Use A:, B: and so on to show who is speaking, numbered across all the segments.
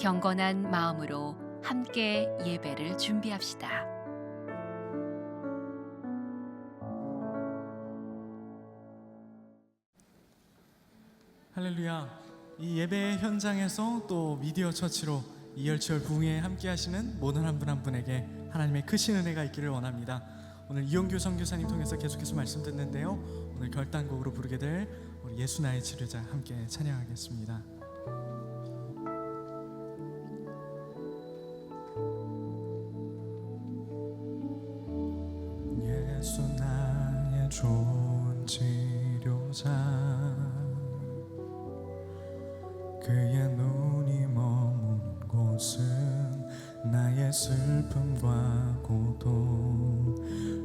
A: 경건한 마음으로 함께 예배를 준비합시다.
B: 할렐루야. 이 예배 현장에서 또 미디어 처치로 이열치열 부흥에 함께 하시는 모든 한 분 한 분에게 하나님의 크신 은혜가 있기를 원합니다. 오늘 이용규 선교사님 통해서 계속해서 말씀 듣는데요, 오늘 결단곡으로 부르게 될 우리 예수 나의 치료자 함께 찬양하겠습니다. 예수 나의 좋은 치료자, 그의 눈이 머무는 곳은 나의 슬픔과 고통,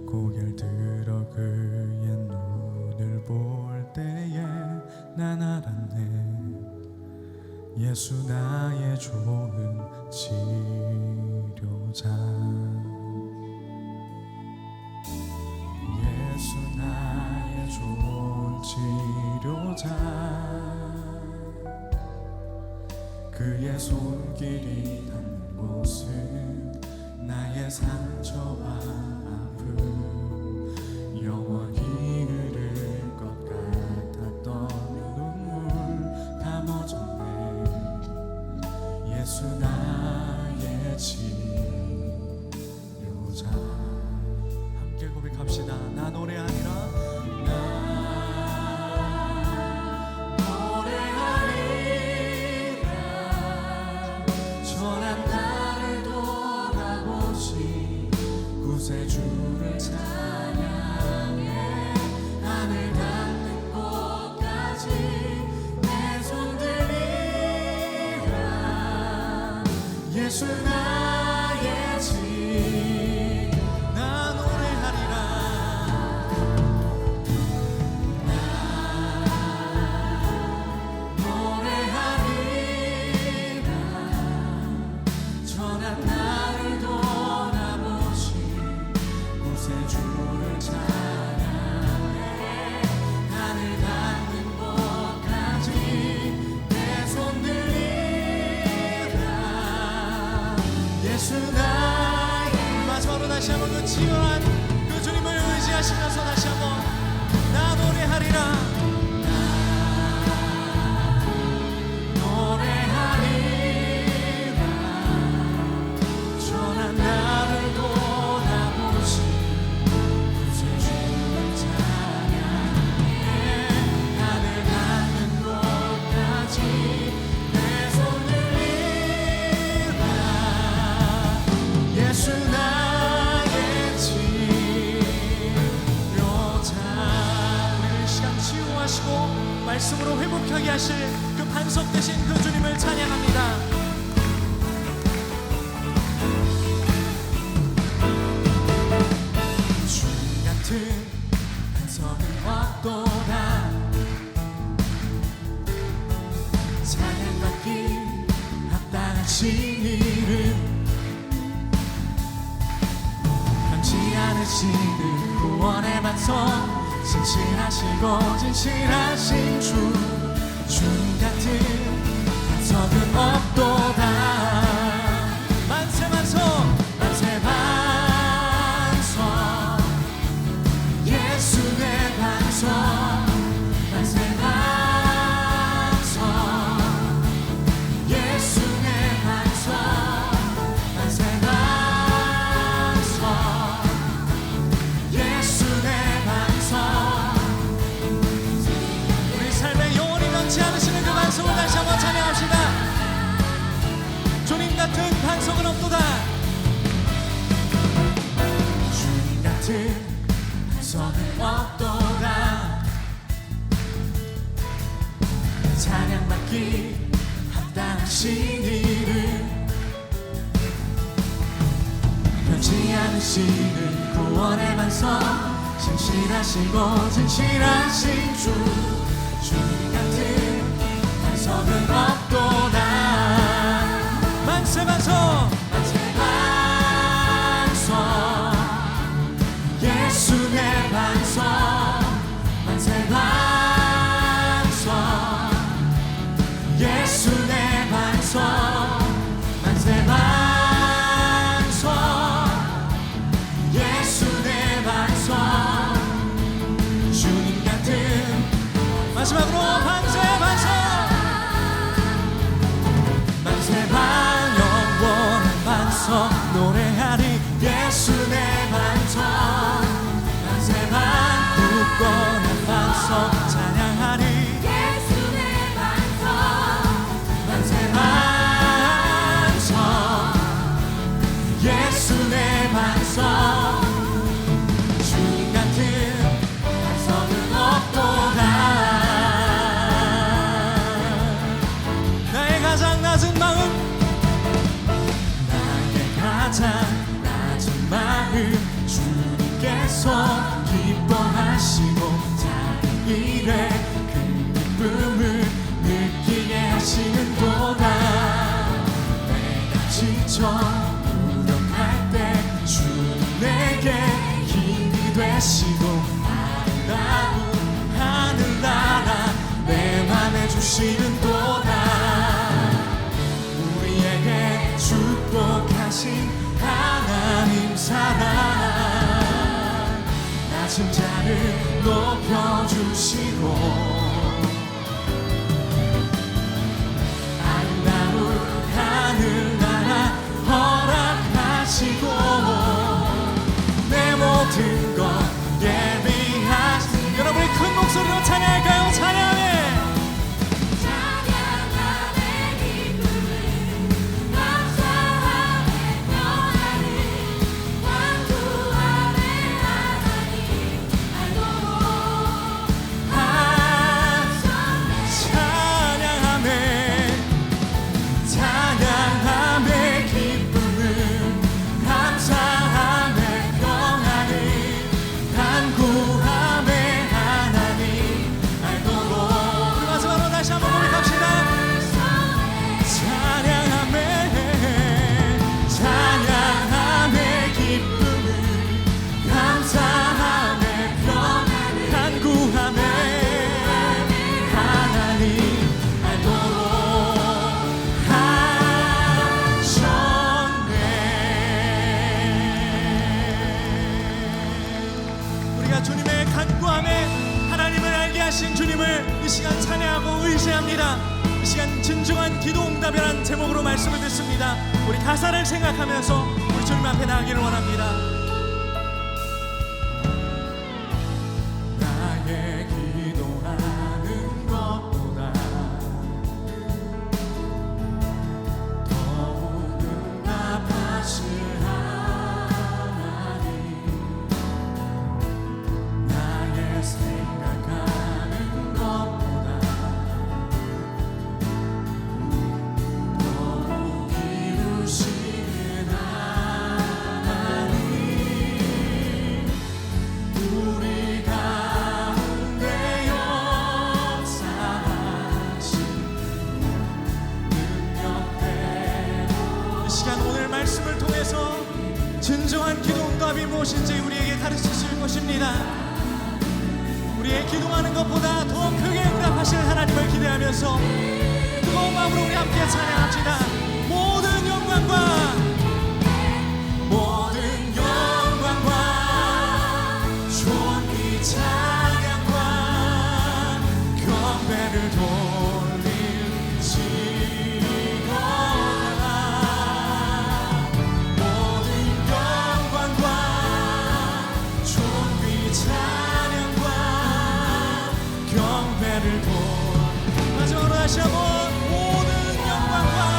B: 고개를 들어 그의 눈을 볼 때에 난 알았네. 예수 나의 좋은 치료자, 예수 나의 좋은 치료자, 그의 손길이 닿는 곳은 나의 상처와 아픔, 영원히 흐를 것 같았던 눈물 다 멎었네. 예수 나의 치료자. 함께 고백합시다. 나 노래하리라. 구세주를 찬양해 하늘 닿는 곳까지 내 손 들이라. 예수 나의 지, 나 노래하리라. 나 노래하리라. 전한 나를 구세주를 찬양해 하늘 닿는 곳까지 내 손 들이라. 예수 나의, 마지막으로 다시 한번 그 치유한 그 주님을 의지하시면서 다시 한번 나 노래하리라. 말씀으로 회복하게 하실 그 반석 되신 그 주님을 찬양합니다. 주님 같은 반석은 없도다. 찬양받기 합당하신 이름, 변치 않으시는 구원의 반석, 진실하시고 진실하신 주, 주님 같은 반석은 없도다. 만세 반석, 만세 반석, 예수 내 반석, 만세 반석, 예수 내 반석, 만세 반석, 예수 내 반석. 우리 삶에 영원히 변치 않으시는 그 반석을 다시 한번 찬양합시다. 주님 같은 반석은 없도다. 주님 같은 반석은 없도다. 찬양받기 합당하신 이름, 변치 않으시는 구원의 반석, 진실하시고 진실하신 주, 주님 같은 반석은 없도다. 만세 반석, 만세 반석, 예수 내 반석, 만세 반석, 예수 내 반석, 마지막으로 만세 만세 만세만 영원한 반석 노래하리 예수 내 반석 만세만 굳건한 반석 찬양하리
C: 예수 내 반석
B: 만세 반석 예수 내 반석 주님 같은 반석은 없도다 나의 가장 낮은 마음 나의 가장 낮은 마음 주님께서 기뻐하시고 작은 일에 큰 기쁨을 느끼게 하시는도다 내가 지쳐 무력할 때 주는 내게 힘이 되시고 아름다운 하늘나라 내 맘에 주시는도다 우리에게 축복하신 하나님 사랑 낮은 자를 높여주시고 아름다운 하늘나라 허락하시고 내 모든 것 예비하신 여러분이 큰 목소리로 찬양할까요? 찬양해
C: 찬양하네 기쁨을 감사하네 평안을 완구하네 하나님 알도록
B: 찬양하네 기쁨을 감사하네 평안을 간구하네 하나님 알도록 우리 마지막으로 다시 한번 고백합시다 찬양하네 기쁨을 감사하네 평안을 간구하네 하나님 알도록 우리가 주님의 간구함에 하나님을 알게 하신 주님을 이 시간 찬양하고 의지합니다. 이 시간 진정한 기도 응답이라는 제목으로 말씀을 듣습니다. 우리 가사를 생각하면서 우리 주님 앞에 나가기를 원합니다. 나의 기도하는 것보다 더욱 응답하실 나의 생각하는 것보다 더욱 이루시는 하나님 우리 가운데 역사하신 능력대로 이 시간 오늘 말씀을 통해서 진정한 기도 응답이 무엇인지 우리에게 가르치실 것입니다. 우리의 기도하는 것보다 더 크게 응답하실 하나님을 기대하면서 뜨거운 마음으로 우리 함께 찬양합시다. 모든 영광과 존귀 찬양과 경배를 돌릴지어다 모든 영광과 존귀 찬양과 경배를 마지막으로 다시 한번 모든 영광과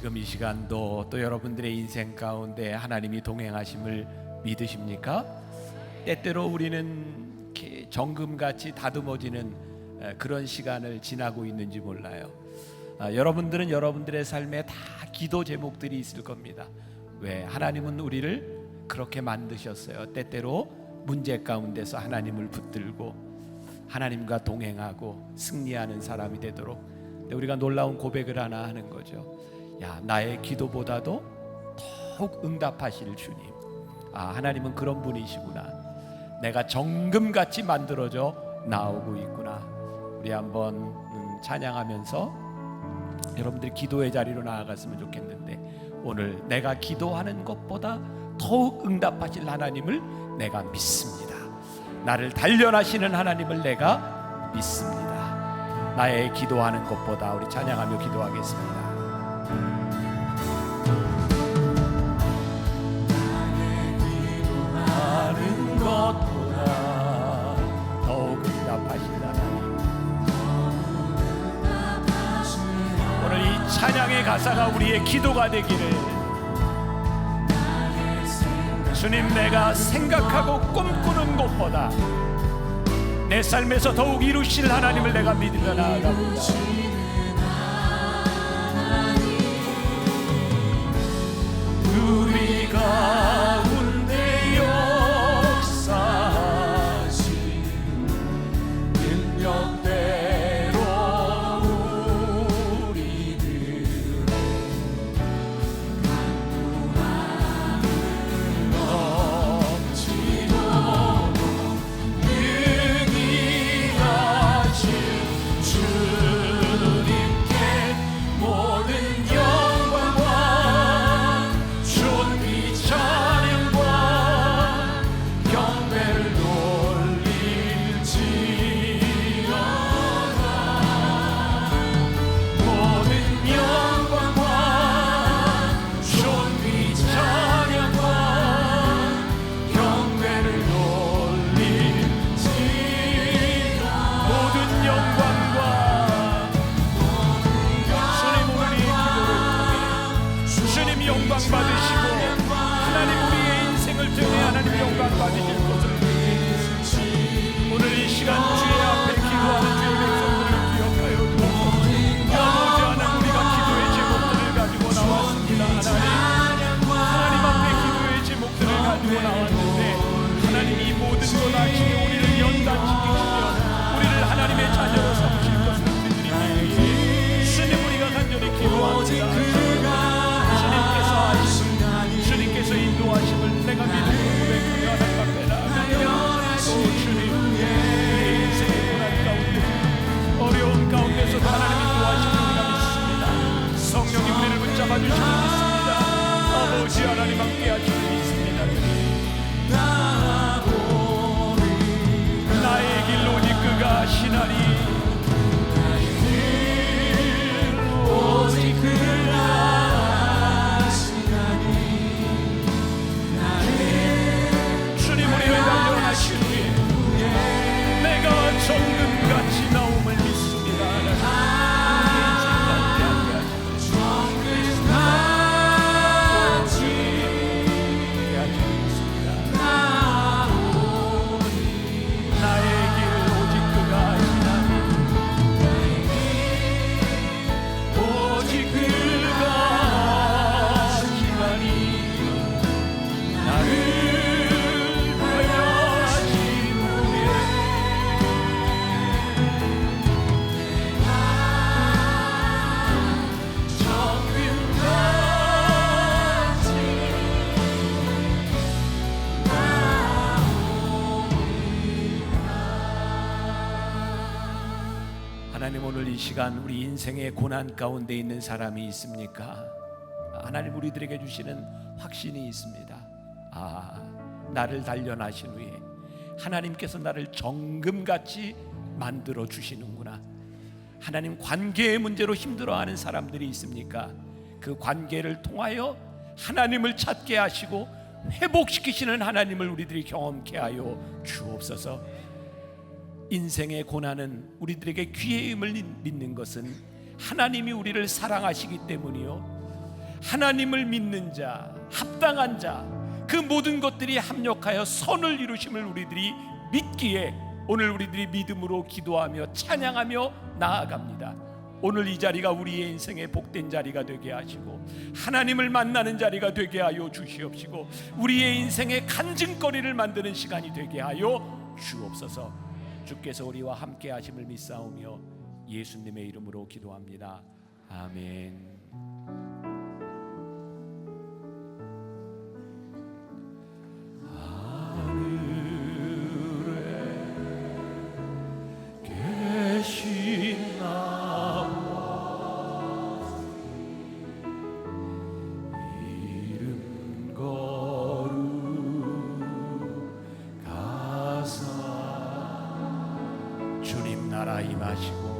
D: 지금 이 시간도 또 여러분들의 인생 가운데 하나님이 동행하심을 믿으십니까? 때때로 우리는 이렇게 정금같이 다듬어지는 그런 시간을 지나고 있는지 몰라요. 여러분들은 여러분들의 삶에 다 기도 제목들이 있을 겁니다. 왜? 하나님은 우리를 그렇게 만드셨어요. 때때로 문제 가운데서 하나님을 붙들고 하나님과 동행하고 승리하는 사람이 되도록. 근데 우리가 놀라운 고백을 하나 하는 거죠. 야, 나의 기도보다도 더욱 응답하실 주님. 하나님은 그런 분이시구나. 내가 정금같이 만들어져 나오고 있구나. 우리 한번 찬양하면서 여러분들이 기도의 자리로 나아갔으면 좋겠는데, 오늘 내가 기도하는 것보다 더욱 응답하실 하나님을 내가 믿습니다. 나를 단련하시는 하나님을 내가 믿습니다. 나의 기도하는 것보다. 우리 찬양하며 기도하겠습니다. 기도하는 것보다 더욱 응답하신 하나님. 오늘 이 찬양의 가사가 우리의 기도가 되기를. 주님, 내가 생각하고 꿈꾸는 것보다 내 삶에서 더욱 이루실 하나님을 내가 믿으며 나아갑니다. 우리 가운데 역사하신 능력대로 우리들의 넘치도록 능히 가신 주님께 모든 영광과 존귀 찬양과 경배를 돌릴지어다. 모든 영광과 존귀 찬양과 경배를 돌릴지어다. 모든 영광과 주님, 오늘 이 기도를 통해 주님 영광 받으시고 하나님 우리의 인생을 통해 하나님 영광 받으실 것을 믿습니다. 오늘 이 시간 주의 앞에 기도하는 주의 백성들을 기억하여 주옵소서. 아버지 하나님, 우리가 기도의 제목들을 가지고 나왔습니다. 하나님 앞에 기도의 제목들을 가지고 나왔는데, 하나님 이 모든 것 아시며 우리를 연단시키시며 우리를 하나님의 자녀로 삼으실 것을 우리들이 믿으니 주님, 우리가 간절히 기도합니다. 주님께서 인도하심을 내가 믿음으로 고백하며 하나님 앞에 나아가며, 오 주님, 우리의 인생의 고난 가운데 어려운 가운데서도 하나님 인도하심을 우리가 믿습니다. 성령이 우리를 붙잡아 주심을 믿습니다. 아버지 하나님 함께 하심을 믿습니다. 나의 길 오직 그가 하시나니, 오직 그가 주님, 우리를 단련하시니 내가 정금같이 나옴을 믿습니다. 나의 길 오직 그가 하시나니, 오직 그가 하시나니, 나를 하신 후에 하나님, 오늘 이 시간 우리 인생의 고난 가운데 있는 사람이 있습니까? 하나님 우리들에게 주시는 확신이 있습니다. 나를 단련하신 후에 하나님께서 나를 정금같이 만들어 주시는구나. 하나님, 관계의 문제로 힘들어하는 사람들이 있습니까? 그 관계를 통하여 하나님을 찾게 하시고 회복시키시는 하나님을 우리들이 경험케 하여 주옵소서. 인생의 고난은 우리들에게 기회임을 믿는 것은 하나님이 우리를 사랑하시기 때문이요, 하나님을 믿는 자, 합당한 자, 그 모든 것들이 합력하여 선을 이루심을 우리들이 믿기에 오늘 우리들이 믿음으로 기도하며 찬양하며 나아갑니다. 오늘 이 자리가 우리의 인생의 복된 자리가 되게 하시고 하나님을 만나는 자리가 되게 하여 주시옵시고 우리의 인생의 간증거리를 만드는 시간이 되게 하여 주옵소서. 주께서 우리와 함께 하심을 믿사오며 예수님의 이름으로 기도합니다. 아멘. 주님 나라 임하시고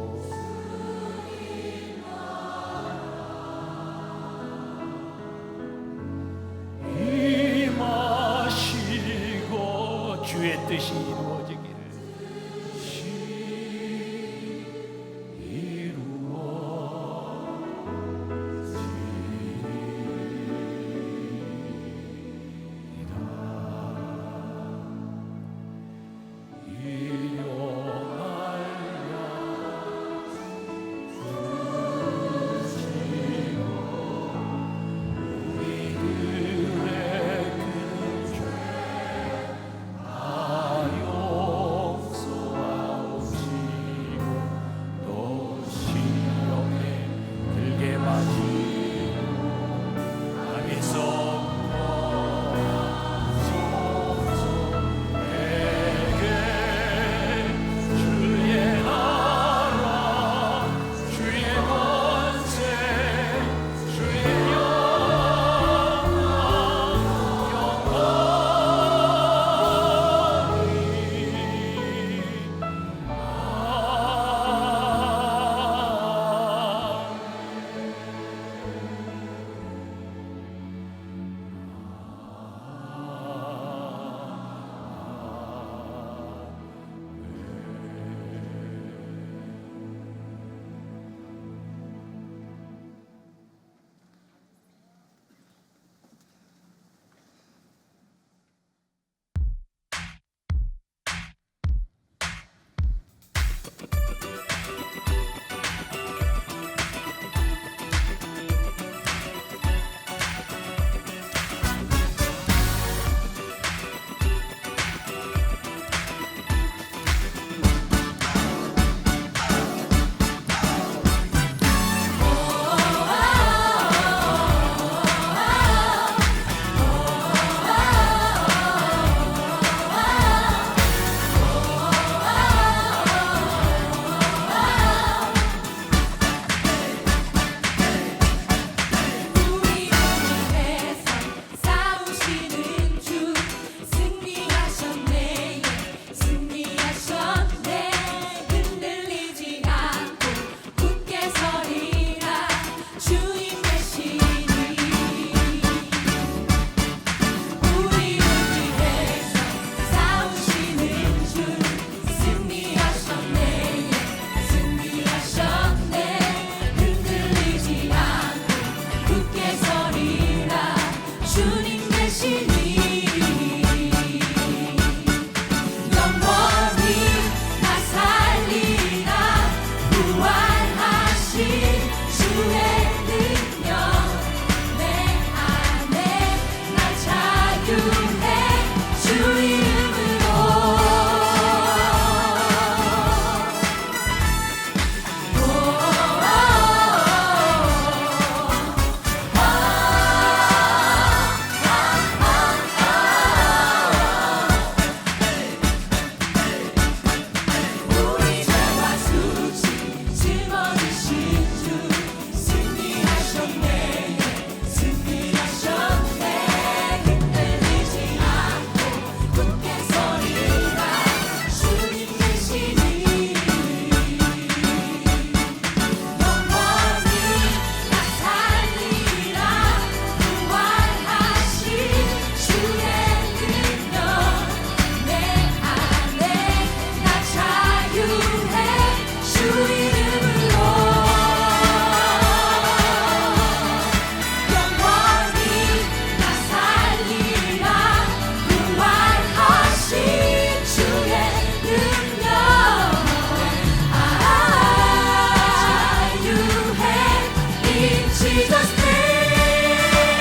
C: Jesus name.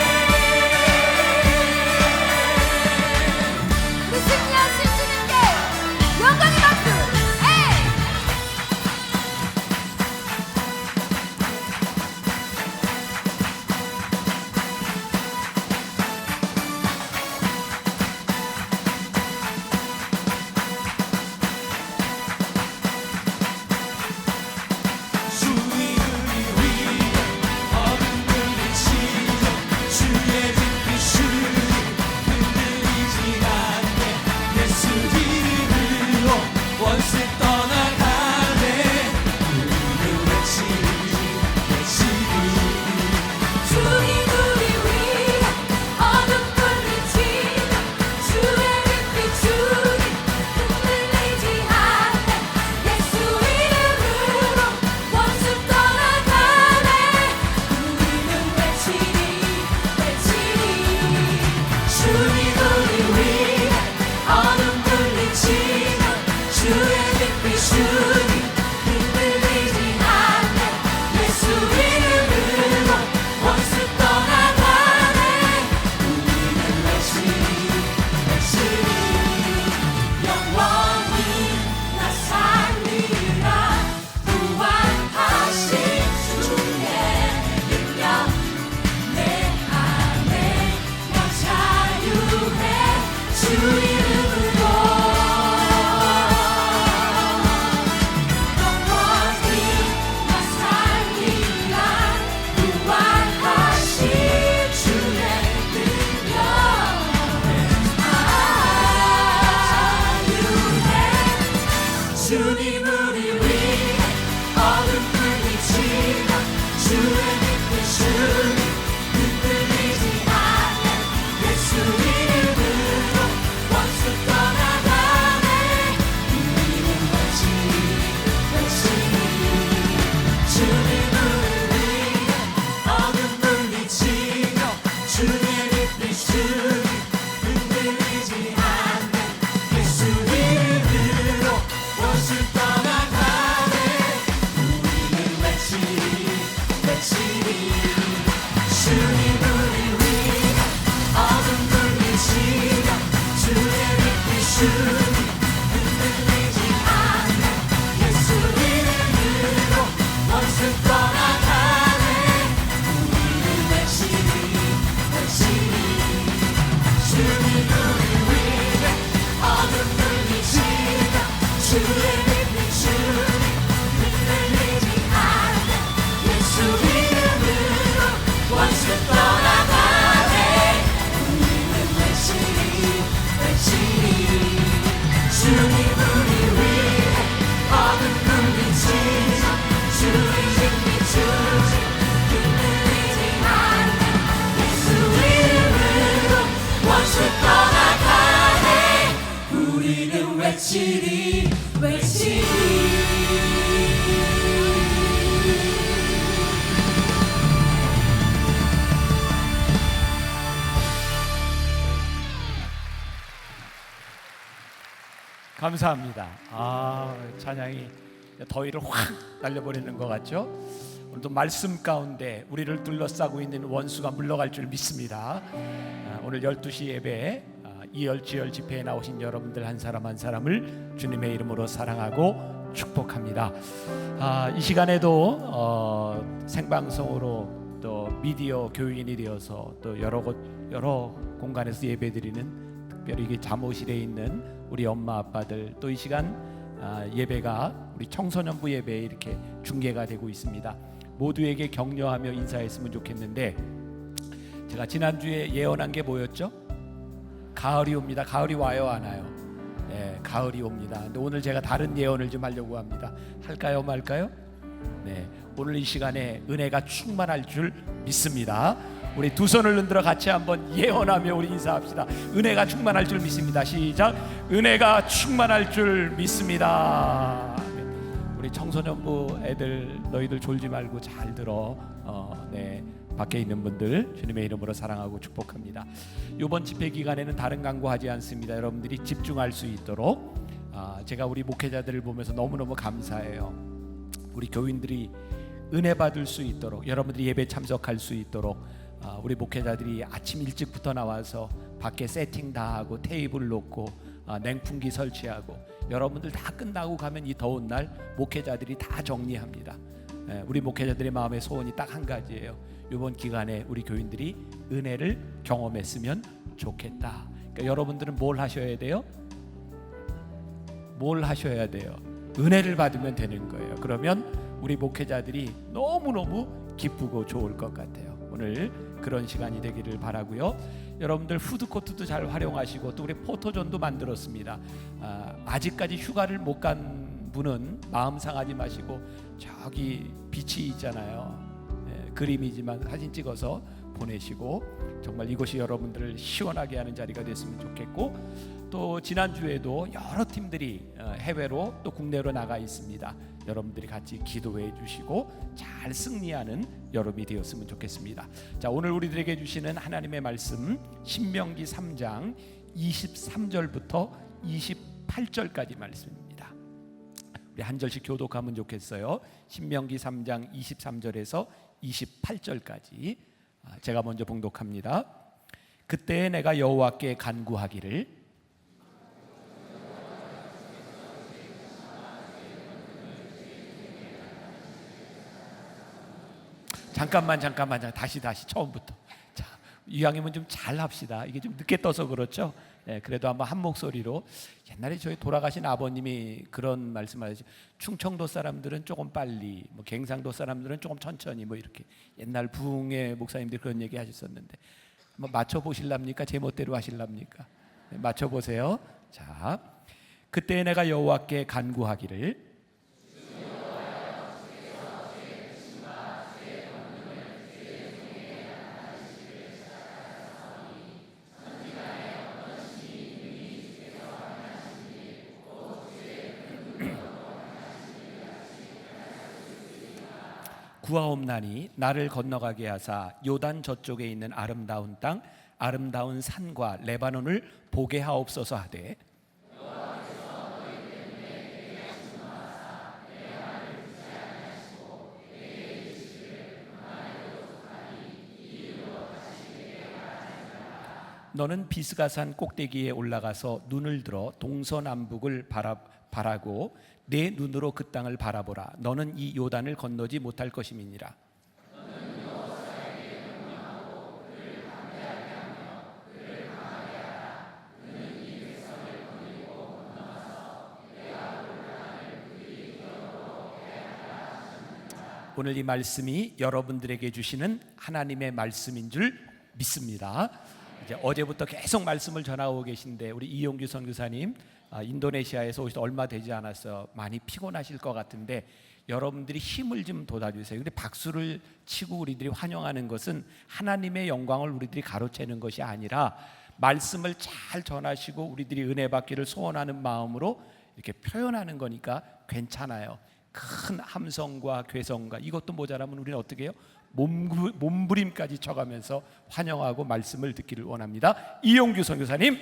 C: 우리 승리하신 주님께 영광의 박수. 에이! 주님 우리 위에 어둠 물리치며 주의 빛 주님 흔들리지 않네 예수 이름으로 원수 떠나가네 우리는 외치리 주님 우리 위에 어둠 물리치며 주의 빛 주님 흔들리지 않네 예수 이름으로 원수 떠나가네 우리는 외치리 영원히 나 살리라 구원하신 주의 능력 내 안에 나 자유해 주 이름으로 영원히 나 살리라 구원하신 주의 능력 자유해 주님 우리 위에 어둠 물리치며 주의 빛 주님 흔들리지 않네 예수 이름으로 원수 떠나가네 우리는 외치리 주님 우리 위에 어둠 물리치며 주의 빛 주님 흔들리지 않네 예수 이름으로 원수 떠나가네 우리는 외치리 주님 우리 위에 어둠 물리치며 주의 빛 주님 흔들리지 않네 예수 이름으로 원수 떠나가네 우리는 외치리 주님 우리 위에 어둠 물리치며 주의 빛 주님 흔들리지 않네 예수 이름으로 원수 떠나가네 우리는 외치리 주님 우리 위에 어둠 물리치며 주의 빛 주님 흔들리지 않네 예수 이름으로 원수 떠나가네 우리는 외치리
D: 감사합니다. 찬양이 더위를 확 날려버리는 것 같죠? 오늘도 말씀 가운데 우리를 둘러싸고 있는 원수가 물러갈 줄 믿습니다. 오늘 12시 예배에 이열지열 집회에 나오신 여러분들 한 사람 한 사람을 주님의 이름으로 사랑하고 축복합니다. 이 시간에도 생방송으로 또 미디어 교인이 되어서 또 여러 공간에서 예배드리는 특별히 이게 잠옷실에 있는 우리 엄마 아빠들 또 이 시간 예배가 우리 청소년부 예배에 이렇게 중계가 되고 있습니다. 모두에게 격려하며 인사했으면 좋겠는데 제가 지난주에 예언한 게 뭐였죠? 가을이 옵니다. 가을이 와요 안 와요? 네, 가을이 옵니다. 근데 오늘 제가 다른 예언을 좀 하려고 합니다. 할까요 말까요? 네, 오늘 이 시간에 은혜가 충만할 줄 믿습니다. 우리 두 손을 흔들어 같이 한번 예언하며 우리 인사합시다. 은혜가 충만할 줄 믿습니다. 시작. 은혜가 충만할 줄 믿습니다. 우리 청소년부 애들 너희들 졸지 말고 잘 들어. 네, 밖에 있는 분들 주님의 이름으로 사랑하고 축복합니다. 이번 집회 기간에는 다른 광고하지 않습니다. 여러분들이 집중할 수 있도록 제가 우리 목회자들을 보면서 너무너무 감사해요. 우리 교인들이 은혜 받을 수 있도록, 여러분들이 예배 참석할 수 있도록 우리 목회자들이 아침 일찍부터 나와서 밖에 세팅 다 하고 테이블 놓고 냉풍기 설치하고, 여러분들 다 끝나고 가면 이 더운 날 목회자들이 다 정리합니다. 우리 목회자들의 마음의 소원이 딱 한 가지예요. 이번 기간에 우리 교인들이 은혜를 경험했으면 좋겠다. 그러니까 여러분들은 뭘 하셔야 돼요? 뭘 하셔야 돼요? 은혜를 받으면 되는 거예요. 그러면 우리 목회자들이 너무너무 기쁘고 좋을 것 같아요. 오늘 그런 시간이 되기를 바라고요. 여러분들 푸드코트도 잘 활용하시고, 또 우리 포토존도 만들었습니다. 아직까지 휴가를 못 간 분은 마음 상하지 마시고, 저기 빛이 있잖아요. 그림이지만 사진 찍어서 보내시고, 정말 이곳이 여러분들을 시원하게 하는 자리가 됐으면 좋겠고, 또 지난주에도 여러 팀들이 해외로 또 국내로 나가 있습니다. 여러분들이 같이 기도해 주시고 잘 승리하는 여름이 되었으면 좋겠습니다. 자, 오늘 우리들에게 주시는 하나님의 말씀 신명기 3장 23절부터 28절까지 말씀입니다. 우리 한 절씩 교독하면 좋겠어요. 신명기 3장 23절에서 28절까지 제가 먼저 봉독합니다. 그때 내가 여호와께 간구하기를, 잠깐만 다시 처음부터. 자, 이왕이면 좀 잘 합시다. 이게 좀 늦게 떠서 그렇죠. 그래도 한번 한 목소리로. 옛날에 저희 돌아가신 아버님이 그런 말씀하셨죠. 충청도 사람들은 조금 빨리, 뭐 갱상도 사람들은 조금 천천히, 뭐 이렇게 옛날 부흥의 목사님들이 그런 얘기 하셨었는데, 뭐 맞춰 보실랍니까? 제 멋대로 하실랍니까? 맞춰 보세요. 자, 그때 내가 여호와께 간구하기를, 구하옵나니 나를 건너가게 하사 요단 저쪽에 있는 아름다운 땅, 아름다운 산과 레바논을 보게 하옵소서 하되, 너는 비스가산 꼭대기에 올라가서 눈을 들어 동서남북을 바라고 내 눈으로 그 땅을 바라보라. 너는 이 요단을 건너지 못할 것임이니라. 오늘 이 말씀이 여러분들에게 주시는 하나님의 말씀인 줄 믿습니다. 이제 어제부터 계속 말씀을 전하고 계신데, 우리 이용규 선교사님 인도네시아에서 오시다 얼마 되지 않았어요. 많이 피곤하실 것 같은데 여러분들이 힘을 좀 돋아주세요. 근데 박수를 치고 우리들이 환영하는 것은 하나님의 영광을 우리들이 가로채는 것이 아니라, 말씀을 잘 전하시고 우리들이 은혜 받기를 소원하는 마음으로 이렇게 표현하는 거니까 괜찮아요. 큰 함성과 괴성과 이것도 모자라면 우리는 어떻게 해요? 몸부림까지 쳐가면서 환영하고 말씀을 듣기를 원합니다. 이용규 선교사님.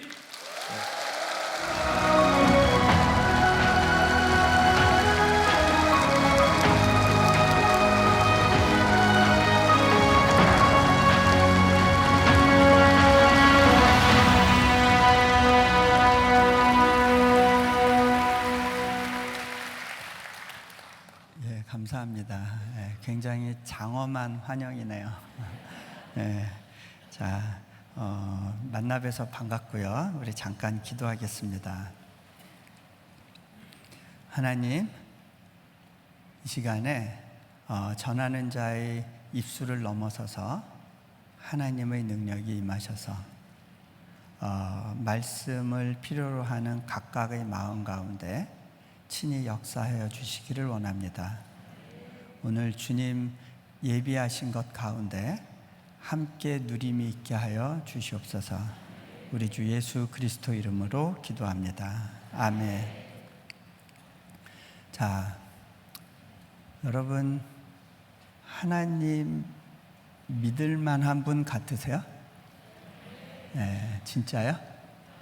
E: 감사합니다. 굉장히 장엄한 환영이네요. 자, 만나 뵈서 반갑고요. 우리 잠깐 기도하겠습니다. 하나님, 이 시간에 전하는 자의 입술을 넘어서서 하나님의 능력이 임하셔서 말씀을 필요로 하는 각각의 마음 가운데 친히 역사하여 주시기를 원합니다. 오늘 주님 예비하신 것 가운데 함께 누림이 있게 하여 주시옵소서. 우리 주 예수 그리스도 이름으로 기도합니다. 아멘. 자, 여러분, 하나님 믿을 만한 분 같으세요? 네, 진짜요?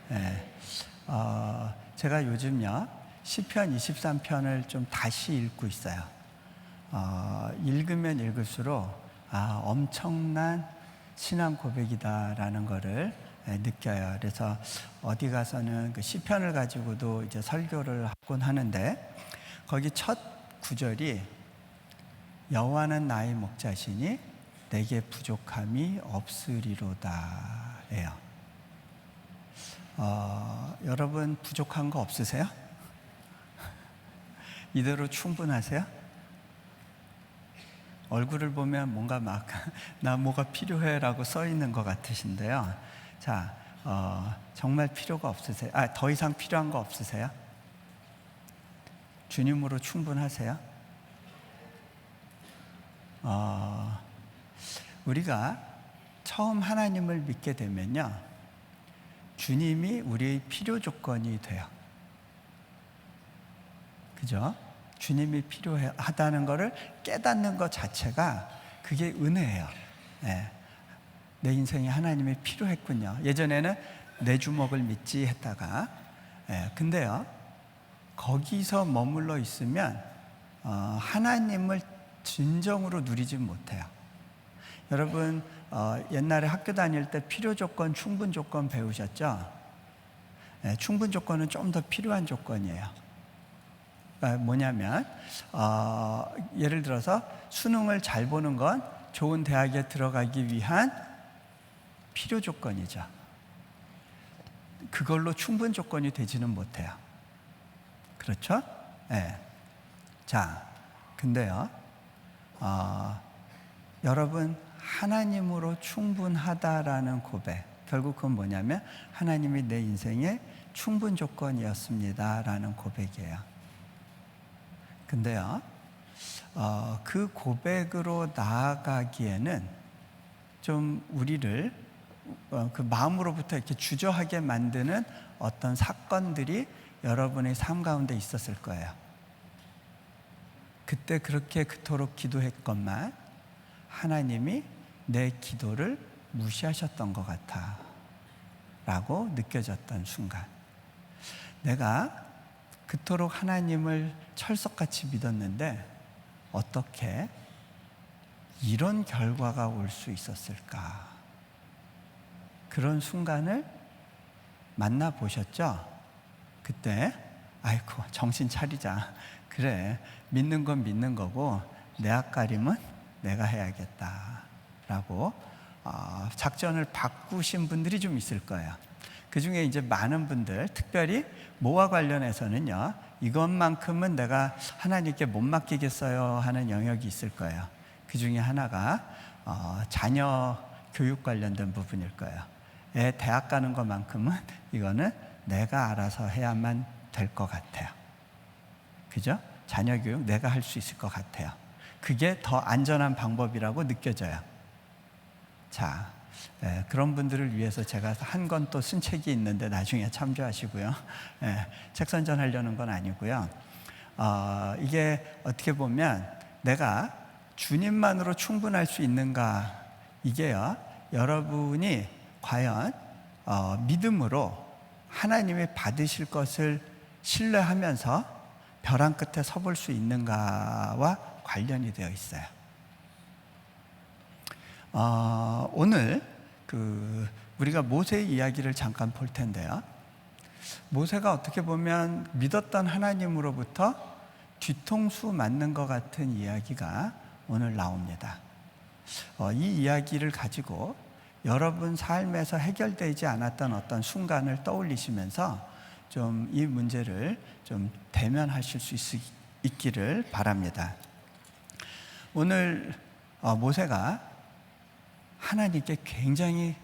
E: 네. 제가 요즘요 시편 23편을 좀 다시 읽고 있어요. 읽으면 읽을수록 엄청난 신앙 고백이다라는 것을 느껴요. 그래서 어디 가서는 그 시편을 가지고도 이제 설교를 하곤 하는데 거기 첫 구절이 여호와는 나의 목자시니 내게 부족함이 없으리로다예요. 여러분 부족한 거 없으세요? 이대로 충분하세요? 얼굴을 보면 뭔가 막 나 뭐가 필요해라고 써 있는 것 같으신데요. 자, 정말 필요가 없으세요? 더 이상 필요한 거 없으세요? 주님으로 충분하세요? 우리가 처음 하나님을 믿게 되면요, 주님이 우리의 필요 조건이 돼요. 그죠? 주님이 필요하다는 것을 깨닫는 것 자체가 그게 은혜예요. 네. 내 인생에 하나님이 필요했군요. 예전에는 내 주먹을 믿지 했다가, 근데요, 거기서 머물러 있으면 하나님을 진정으로 누리지 못해요. 여러분 옛날에 학교 다닐 때 필요 조건, 충분 조건 배우셨죠? 충분 조건은 좀 더 필요한 조건이에요. 뭐냐면 예를 들어서 수능을 잘 보는 건 좋은 대학에 들어가기 위한 필요 조건이죠. 그걸로 충분 조건이 되지는 못해요. 그렇죠? 네. 자, 근데요, 여러분 하나님으로 충분하다라는 고백, 결국 그건 뭐냐면 하나님이 내 인생의 충분 조건이었습니다라는 고백이에요. 근데요, 그 고백으로 나아가기에는 좀 우리를 그 마음으로부터 이렇게 주저하게 만드는 어떤 사건들이 여러분의 삶 가운데 있었을 거예요. 그때 그렇게 그토록 기도했건만 하나님이 내 기도를 무시하셨던 것 같아 라고 느껴졌던 순간, 내가 그토록 하나님을 철석같이 믿었는데 어떻게 이런 결과가 올 수 있었을까? 그런 순간을 만나보셨죠? 그때 아이고 정신 차리자, 그래 믿는 건 믿는 거고 내 앞가림은 내가 해야겠다 라고 작전을 바꾸신 분들이 좀 있을 거예요. 그 중에 이제 많은 분들, 특별히 뭐와 관련해서는요, 이것만큼은 내가 하나님께 못 맡기겠어요 하는 영역이 있을 거예요. 그 중에 하나가 자녀 교육 관련된 부분일 거예요. 애 대학 가는 것만큼은 이거는 내가 알아서 해야만 될 것 같아요. 그죠? 자녀 교육 내가 할 수 있을 것 같아요. 그게 더 안전한 방법이라고 느껴져요. 자, 그런 분들을 위해서 제가 한 권 또 쓴 책이 있는데 나중에 참조하시고요. 책 선전하려는 건 아니고요. 이게 어떻게 보면 내가 주님만으로 충분할 수 있는가, 이게요, 여러분이 과연 믿음으로 하나님이 받으실 것을 신뢰하면서 벼랑 끝에 서볼 수 있는가와 관련이 되어 있어요. 오늘 우리가 모세의 이야기를 잠깐 볼 텐데요, 모세가 어떻게 보면 믿었던 하나님으로부터 뒤통수 맞는 것 같은 이야기가 오늘 나옵니다. 이 이야기를 가지고 여러분 삶에서 해결되지 않았던 어떤 순간을 떠올리시면서 좀 이 문제를 좀 대면하실 수 있기를 바랍니다. 오늘 모세가 하나님께 굉장히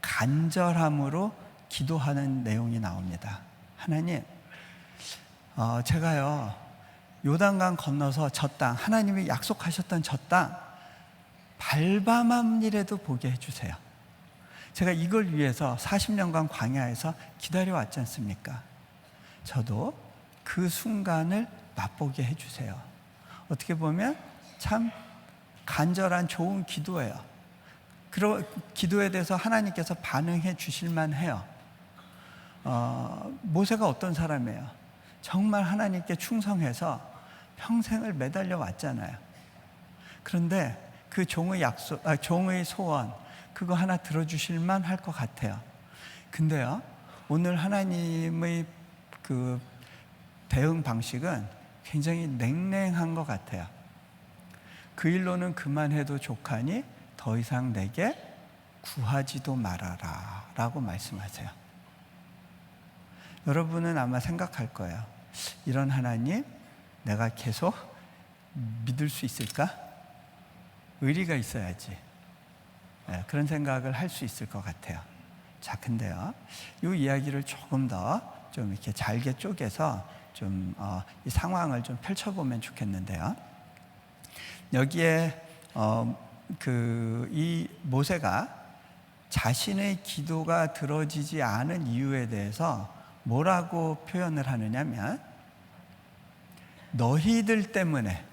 E: 간절함으로 기도하는 내용이 나옵니다. 하나님, 제가요 요단강 건너서 저 땅, 하나님이 약속하셨던 저 땅 발밤함이라도 보게 해주세요. 제가 이걸 위해서 40년간 광야에서 기다려왔지 않습니까? 저도 그 순간을 맛보게 해주세요. 어떻게 보면 참 간절한 좋은 기도예요. 그 기도에 대해서 하나님께서 반응해 주실만 해요. 모세가 어떤 사람이에요? 정말 하나님께 충성해서 평생을 매달려 왔잖아요. 그런데 그 종의 종의 소원 그거 하나 들어주실만 할 것 같아요. 근데요, 오늘 하나님의 그 대응 방식은 굉장히 냉랭한 것 같아요. 그 일로는 그만해도 족하니 더 이상 내게 구하지도 말아라 라고 말씀하세요. 여러분은 아마 생각할 거예요. 이런 하나님 내가 계속 믿을 수 있을까? 의리가 있어야지. 그런 생각을 할 수 있을 것 같아요. 자, 근데요, 이 이야기를 조금 더 좀 이렇게 잘게 쪼개서 좀 이 상황을 좀 펼쳐보면 좋겠는데요. 여기에 이 모세가 자신의 기도가 들어지지 않은 이유에 대해서 뭐라고 표현을 하느냐면, 너희들 때문에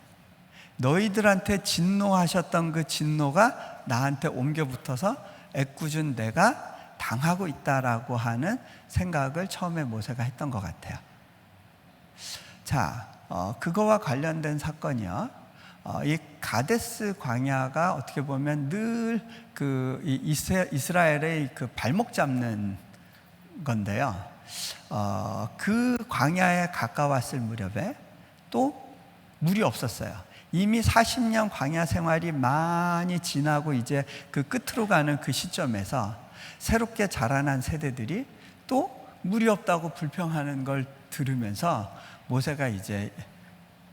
E: 너희들한테 진노하셨던 그 진노가 나한테 옮겨 붙어서 애꿎은 내가 당하고 있다라고 하는 생각을 처음에 모세가 했던 것 같아요. 자, 그거와 관련된 사건이요. 이 가데스 광야가 어떻게 보면 늘 그 이스라엘의 그 발목 잡는 건데요. 그 광야에 가까웠을 무렵에 또 물이 없었어요. 이미 40년 광야 생활이 많이 지나고 이제 그 끝으로 가는 그 시점에서 새롭게 자라난 세대들이 또 물이 없다고 불평하는 걸 들으면서 모세가 이제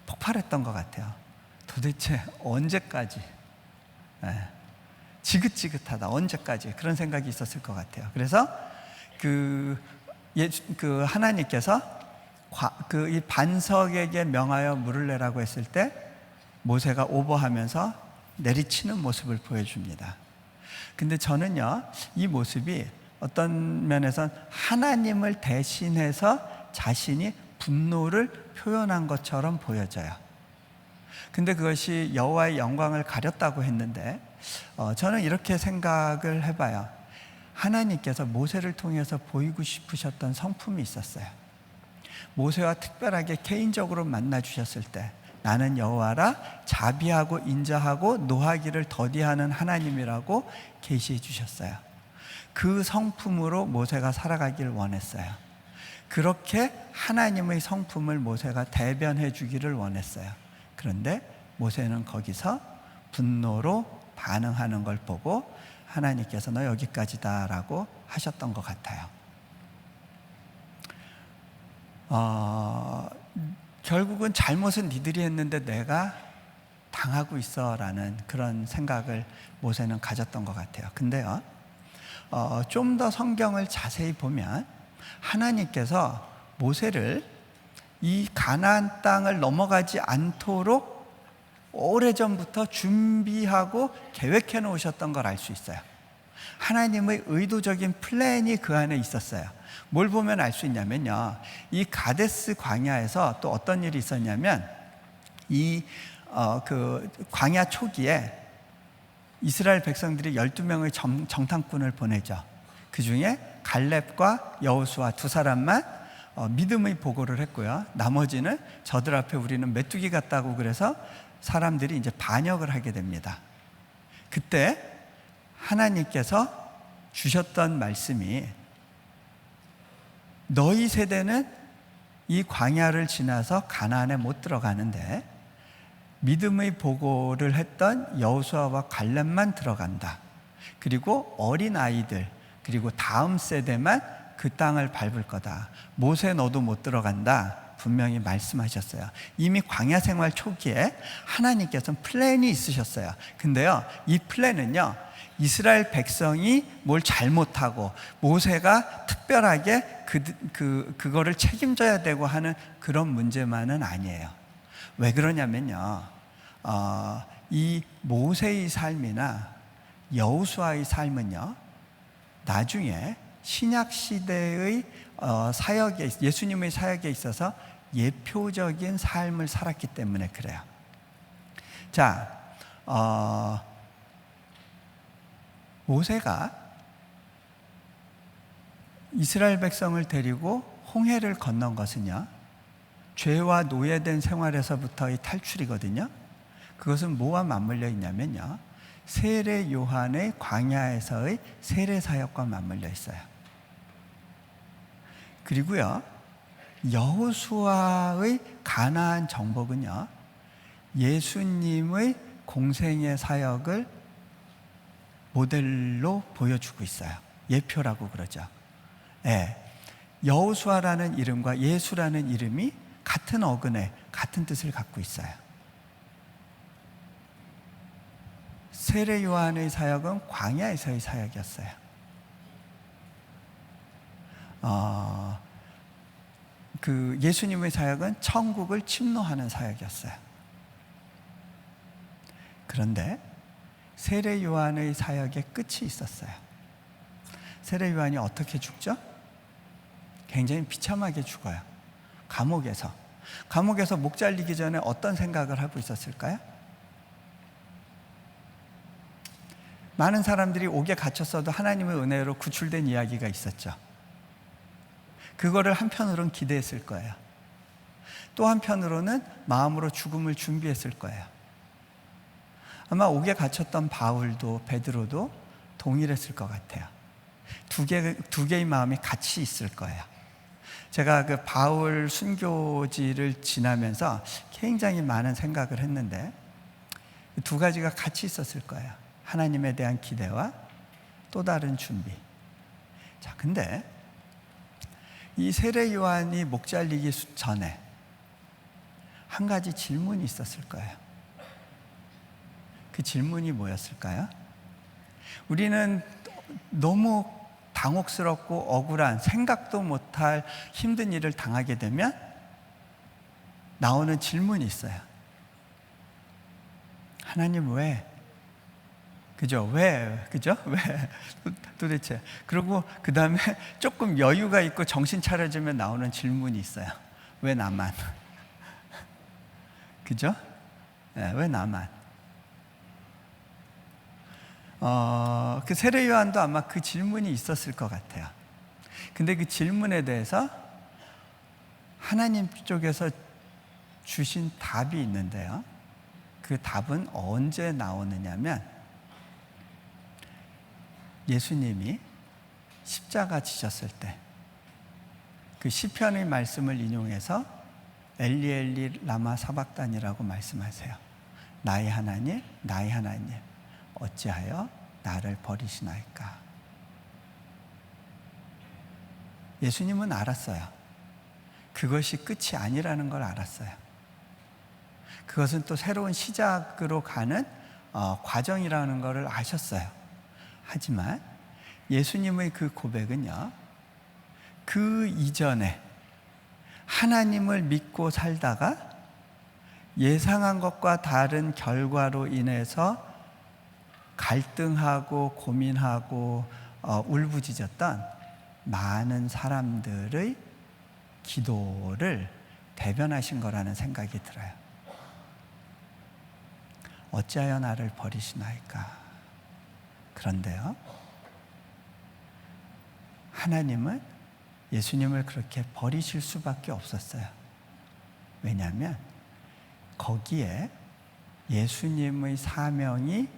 E: 폭발했던 것 같아요. 도대체 언제까지? 지긋지긋하다. 언제까지? 그런 생각이 있었을 것 같아요. 그래서 그 하나님께서 이 반석에게 명하여 물을 내라고 했을 때 모세가 오버하면서 내리치는 모습을 보여줍니다. 근데 저는요, 이 모습이 어떤 면에선 하나님을 대신해서 자신이 분노를 표현한 것처럼 보여져요. 근데 그것이 여호와의 영광을 가렸다고 했는데, 저는 이렇게 생각을 해봐요. 하나님께서 모세를 통해서 보이고 싶으셨던 성품이 있었어요. 모세와 특별하게 개인적으로 만나 주셨을 때, 나는 여호와라 자비하고 인자하고 노하기를 더디하는 하나님이라고 계시해 주셨어요. 그 성품으로 모세가 살아가길 원했어요. 그렇게 하나님의 성품을 모세가 대변해 주기를 원했어요. 그런데 모세는 거기서 분노로 반응하는 걸 보고 하나님께서 너 여기까지다 라고 하셨던 것 같아요. 결국은 잘못은 니들이 했는데 내가 당하고 있어 라는 그런 생각을 모세는 가졌던 것 같아요. 근데요, 좀 더 성경을 자세히 보면 하나님께서 모세를 이 가나안 땅을 넘어가지 않도록 오래전부터 준비하고 계획해 놓으셨던 걸 알 수 있어요. 하나님의 의도적인 플랜이 그 안에 있었어요. 뭘 보면 알 수 있냐면요, 이 가데스 광야에서 또 어떤 일이 있었냐면, 그 광야 초기에 이스라엘 백성들이 12명의 정탐꾼을 보내죠. 그 중에 갈렙과 여호수아 두 사람만 믿음의 보고를 했고요. 나머지는 저들 앞에 우리는 메뚜기 같다고 그래서 사람들이 이제 반역을 하게 됩니다. 그때 하나님께서 주셨던 말씀이, 너희 세대는 이 광야를 지나서 가나안에 못 들어가는데 믿음의 보고를 했던 여호수아와 갈렙만 들어간다. 그리고 어린 아이들, 그리고 다음 세대만 그 땅을 밟을 거다. 모세 너도 못 들어간다. 분명히 말씀하셨어요. 이미 광야 생활 초기에 하나님께서는 플랜이 있으셨어요. 근데요, 이 플랜은요, 이스라엘 백성이 뭘 잘못하고 모세가 특별하게 그거를 책임져야 되고 하는 그런 문제만은 아니에요. 왜 그러냐면요, 이 모세의 삶이나 여호수아의 삶은요, 나중에 신약 시대의 사역에, 예수님의 사역에 있어서 예표적인 삶을 살았기 때문에 그래요. 자, 모세가 이스라엘 백성을 데리고 홍해를 건넌 것은요, 죄와 노예된 생활에서부터의 탈출이거든요. 그것은 뭐와 맞물려 있냐면요, 세례 요한의 광야에서의 세례 사역과 맞물려 있어요. 그리고요, 여호수아의 가나안 정복은요, 예수님의 공생의 사역을 모델로 보여주고 있어요. 예표라고 그러죠. 예, 여호수아라는 이름과 예수라는 이름이 같은 어근에 같은 뜻을 갖고 있어요. 세례 요한의 사역은 광야에서의 사역이었어요. 그 예수님의 사역은 천국을 침노하는 사역이었어요. 그런데 세례 요한의 사역의 끝이 있었어요. 세례 요한이 어떻게 죽죠? 굉장히 비참하게 죽어요. 감옥에서 목 잘리기 전에 어떤 생각을 하고 있었을까요? 많은 사람들이 옥에 갇혔어도 하나님의 은혜로 구출된 이야기가 있었죠. 그거를 한편으로는 기대했을 거예요. 또 한편으로는 마음으로 죽음을 준비했을 거예요. 아마 옥에 갇혔던 바울도 베드로도 동일했을 것 같아요. 두 개의 마음이 같이 있을 거예요. 제가 그 바울 순교지를 지나면서 굉장히 많은 생각을 했는데 두 가지가 같이 있었을 거예요. 하나님에 대한 기대와 또 다른 준비. 자, 근데 이 세례 요한이 목 잘리기 전에 한 가지 질문이 있었을 거예요. 그 질문이 뭐였을까요? 우리는 너무 당혹스럽고 억울한, 생각도 못할 힘든 일을 당하게 되면 나오는 질문이 있어요. 하나님 왜? 그죠? 왜? 그죠? 왜? 도대체. 그리고 그 다음에 조금 여유가 있고 정신 차려지면 나오는 질문이 있어요. 왜 나만? 그죠? 네, 왜 나만? 그 세례 요한도 아마 그 질문이 있었을 것 같아요. 근데 그 질문에 대해서 하나님 쪽에서 주신 답이 있는데요. 그 답은 언제 나오느냐면 예수님이 십자가 지셨을 때 그 시편의 말씀을 인용해서 엘리 엘리 라마 사박단이라고 말씀하세요. 나의 하나님, 나의 하나님, 어찌하여 나를 버리시나이까. 예수님은 알았어요. 그것이 끝이 아니라는 걸 알았어요. 그것은 또 새로운 시작으로 가는 과정이라는 것을 아셨어요. 하지만 예수님의 그 고백은요, 그 이전에 하나님을 믿고 살다가 예상한 것과 다른 결과로 인해서 갈등하고 고민하고 울부짖었던 많은 사람들의 기도를 대변하신 거라는 생각이 들어요. 어찌하여 나를 버리시나이까. 그런데요, 하나님은 예수님을 그렇게 버리실 수밖에 없었어요. 왜냐하면 거기에 예수님의 사명이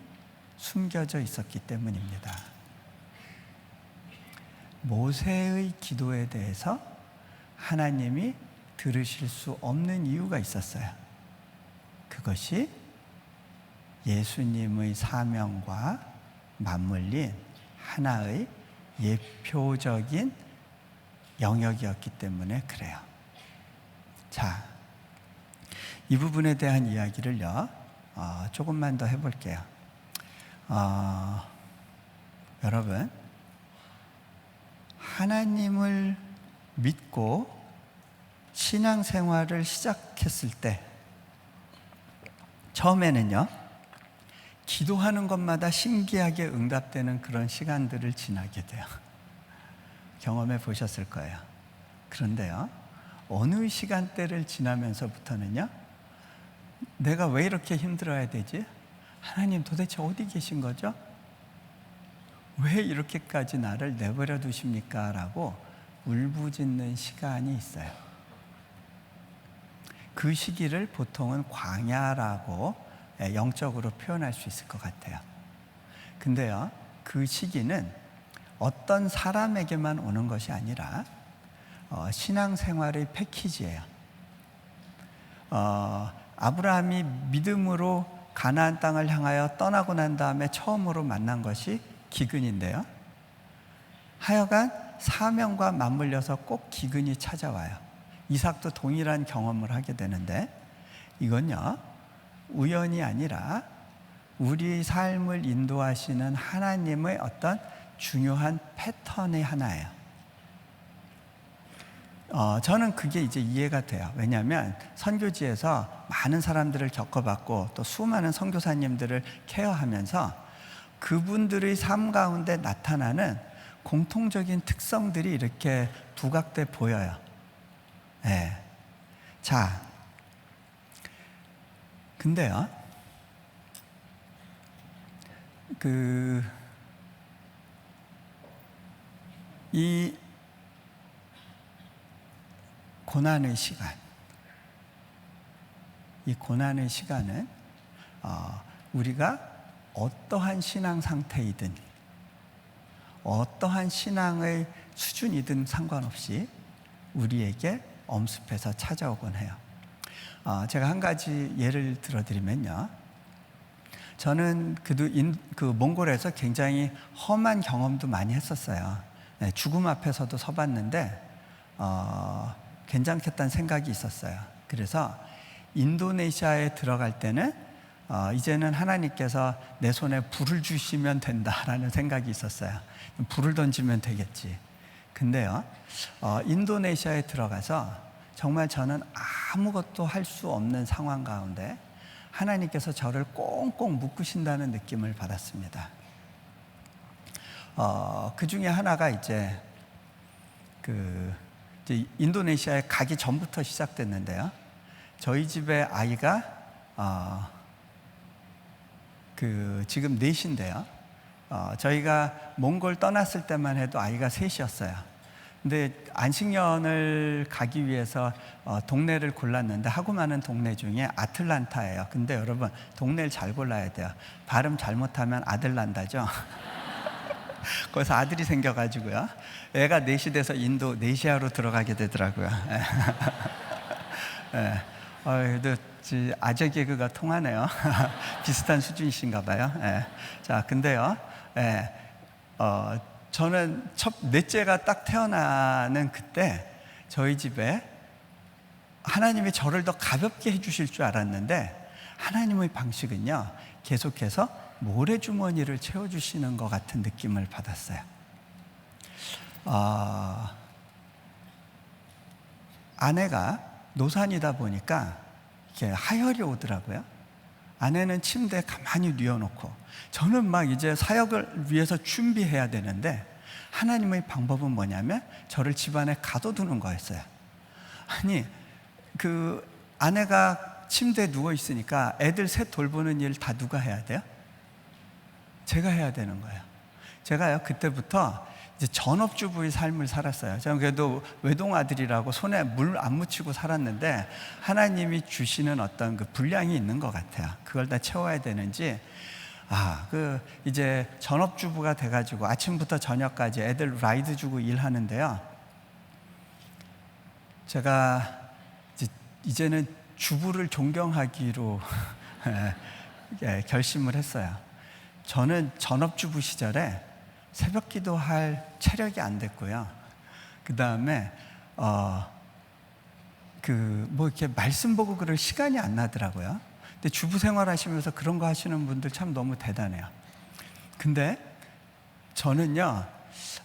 E: 숨겨져 있었기 때문입니다. 모세의 기도에 대해서 하나님이 들으실 수 없는 이유가 있었어요. 그것이 예수님의 사명과 맞물린 하나의 예표적인 영역이었기 때문에 그래요. 자, 이 부분에 대한 이야기를요, 조금만 더 해볼게요. 여러분, 하나님을 믿고 신앙생활을 시작했을 때 처음에는요, 기도하는 것마다 신기하게 응답되는 그런 시간들을 지나게 돼요. 경험해 보셨을 거예요. 그런데요, 어느 시간대를 지나면서부터는요, 내가 왜 이렇게 힘들어야 되지? 하나님 도대체 어디 계신 거죠? 왜 이렇게까지 나를 내버려 두십니까? 라고 울부짖는 시간이 있어요. 그 시기를 보통은 광야라고 영적으로 표현할 수 있을 것 같아요. 근데요, 그 시기는 어떤 사람에게만 오는 것이 아니라 신앙생활의 패키지예요. 아브라함이 믿음으로 가나안 땅을 향하여 떠나고 난 다음에 처음으로 만난 것이 기근인데요. 하여간 사명과 맞물려서 꼭 기근이 찾아와요. 이삭도 동일한 경험을 하게 되는데, 이건요 우연이 아니라 우리 삶을 인도하시는 하나님의 어떤 중요한 패턴의 하나예요. 저는 그게 이제 이해가 돼요. 왜냐하면 선교지에서 많은 사람들을 겪어봤고 또 수많은 선교사님들을 케어하면서 그분들의 삶 가운데 나타나는 공통적인 특성들이 이렇게 부각돼 보여요. 네. 자, 근데요, 이 고난의 시간, 이 고난의 시간은 우리가 어떠한 신앙 상태이든 어떠한 신앙의 수준이든 상관없이 우리에게 엄습해서 찾아오곤 해요. 제가 한 가지 예를 들어드리면요, 저는 그 몽골에서 굉장히 험한 경험도 많이 했었어요. 네, 죽음 앞에서도 서봤는데 괜찮겠다는 생각이 있었어요. 그래서 인도네시아에 들어갈 때는 이제는 하나님께서 내 손에 불을 주시면 된다라는 생각이 있었어요. 불을 던지면 되겠지. 근데요, 인도네시아에 들어가서 정말 저는 아무것도 할 수 없는 상황 가운데 하나님께서 저를 꽁꽁 묶으신다는 느낌을 받았습니다. 그 중에 하나가 이제 인도네시아에 가기 전부터 시작됐는데요. 저희 집에 아이가 지금 넷인데요. 저희가 몽골 떠났을 때만 해도 아이가 셋이었어요. 근데 안식년을 가기 위해서 동네를 골랐는데 하고 많은 동네 중에 아틀란타예요. 근데 여러분, 동네를 잘 골라야 돼요. 발음 잘못하면 아들 난다죠. 거기서 아들이 생겨가지고요, 애가 넷이 돼서 인도네시아로 들어가게 되더라고요. 네. 그래도 아재 개그가 통하네요. 비슷한 수준이신가 봐요. 네. 자, 근데요, 저는 넷째가 딱 태어나는 그때 저희 집에 하나님이 저를 더 가볍게 해주실 줄 알았는데 하나님의 방식은요, 계속해서 모래주머니를 채워주시는 것 같은 느낌을 받았어요. 아내가 노산이다 보니까 이렇게 하혈이 오더라고요. 아내는 침대에 가만히 뉘어놓고 저는 막 이제 사역을 위해서 준비해야 되는데 하나님의 방법은 뭐냐면 저를 집안에 가둬두는 거였어요. 아니, 아내가 침대에 누워 있으니까 애들 셋 돌보는 일 다 누가 해야 돼요? 제가 해야 되는 거예요. 제가요, 그때부터 이제 전업주부의 삶을 살았어요. 저는 그래도 외동아들이라고 손에 물 안 묻히고 살았는데 하나님이 주시는 어떤 그 분량이 있는 것 같아요. 그걸 다 채워야 되는지, 이제 전업주부가 돼가지고 아침부터 저녁까지 애들 라이드 주고 일하는데요. 제가 이제는 주부를 존경하기로 결심을 했어요. 저는 전업주부 시절에 새벽 기도할 체력이 안 됐고요. 그 다음에 이렇게 말씀 보고 그럴 시간이 안 나더라고요. 근데 주부 생활하시면서 그런 거 하시는 분들 참 너무 대단해요. 근데 저는요,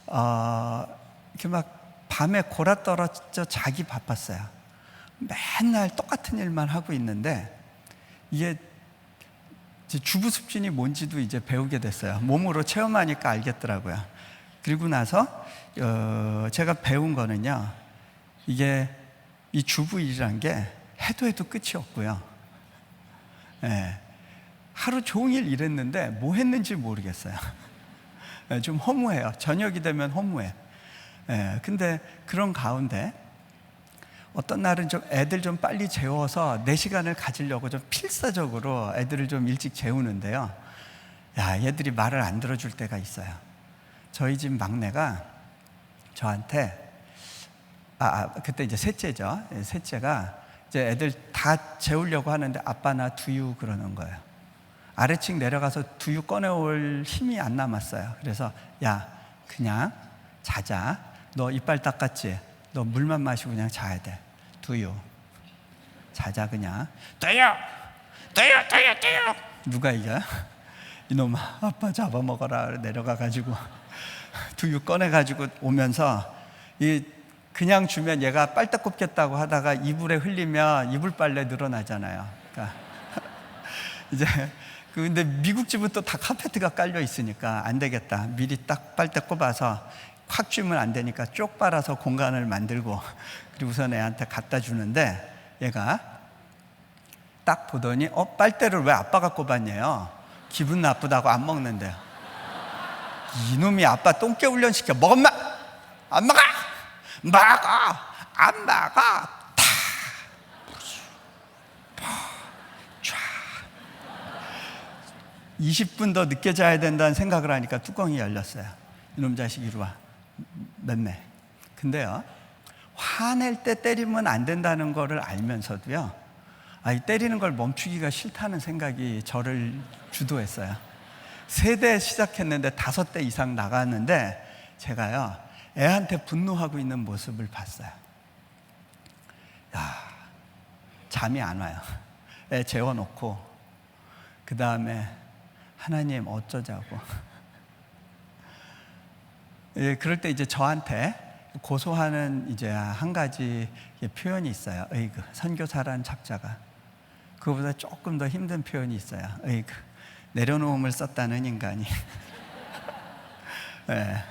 E: 이렇게 막 밤에 골아 떨어져 자기 바빴어요. 맨날 똑같은 일만 하고 있는데 이게 주부 습진이 뭔지도 이제 배우게 됐어요. 몸으로 체험하니까 알겠더라고요. 그리고 나서 제가 배운 거는요, 이게 이 주부 일이란 게 해도 끝이 없고요. 하루 종일 일했는데 뭐 했는지 모르겠어요. 좀 허무해요. 저녁이 되면 허무해. 근데 그런 가운데 어떤 날은 좀 애들 좀 빨리 재워서 내 시간을 가지려고 좀 필사적으로 애들을 좀 일찍 재우는데요. 야, 얘들이 말을 안 들어줄 때가 있어요. 저희 집 막내가 저한테 그때 이제 셋째죠. 셋째가 이제 애들 다 재우려고 하는데 아빠 나 두유 그러는 거예요. 아래층 내려가서 두유 꺼내올 힘이 안 남았어요. 그래서 야, 그냥 자자. 너 이빨 닦았지? 너 물만 마시고 그냥 자야 돼. 두유. 자자 그냥. 두유. 누가 이겨요? 이놈아, 아빠 잡아먹어라. 내려가가지고 두유 꺼내가지고 오면서 그냥 주면 얘가 빨대 꼽겠다고 하다가 이불에 흘리면 이불 빨래 늘어나잖아요. 그러니까 이제 근데 미국 집은 또 다 카페트가 깔려 있으니까 안 되겠다. 미리 딱 빨대 꼽아서 확 쥐면 안 되니까 쪽 빨아서 공간을 만들고 그리고선 애한테 갖다 주는데 얘가 딱 보더니 빨대를 왜 아빠가 꼽았냐요? 기분 나쁘다고 안 먹는데요. 이놈이 아빠 똥개 훈련시켜. 먹었나? 안 먹어! 먹어! 안 먹어! 다! 20분 더 늦게 자야 된다는 생각을 하니까 뚜껑이 열렸어요. 이놈 자식 이리 와. 맴매. 근데요, 화낼 때 때리면 안 된다는 거를 알면서도요, 이 때리는 걸 멈추기가 싫다는 생각이 저를 주도했어요. 3대 시작했는데 5대 이상 나갔는데 제가요, 애한테 분노하고 있는 모습을 봤어요. 야, 잠이 안 와요. 애 재워놓고 그 다음에 하나님 어쩌자고. 예, 그럴 때 이제 저한테 고소하는 이제 한 가지 표현이 있어요. 으이그, 선교사라는 작자가. 그거보다 조금 더 힘든 표현이 있어요. 으이그, 내려놓음을 썼다는 인간이. 예.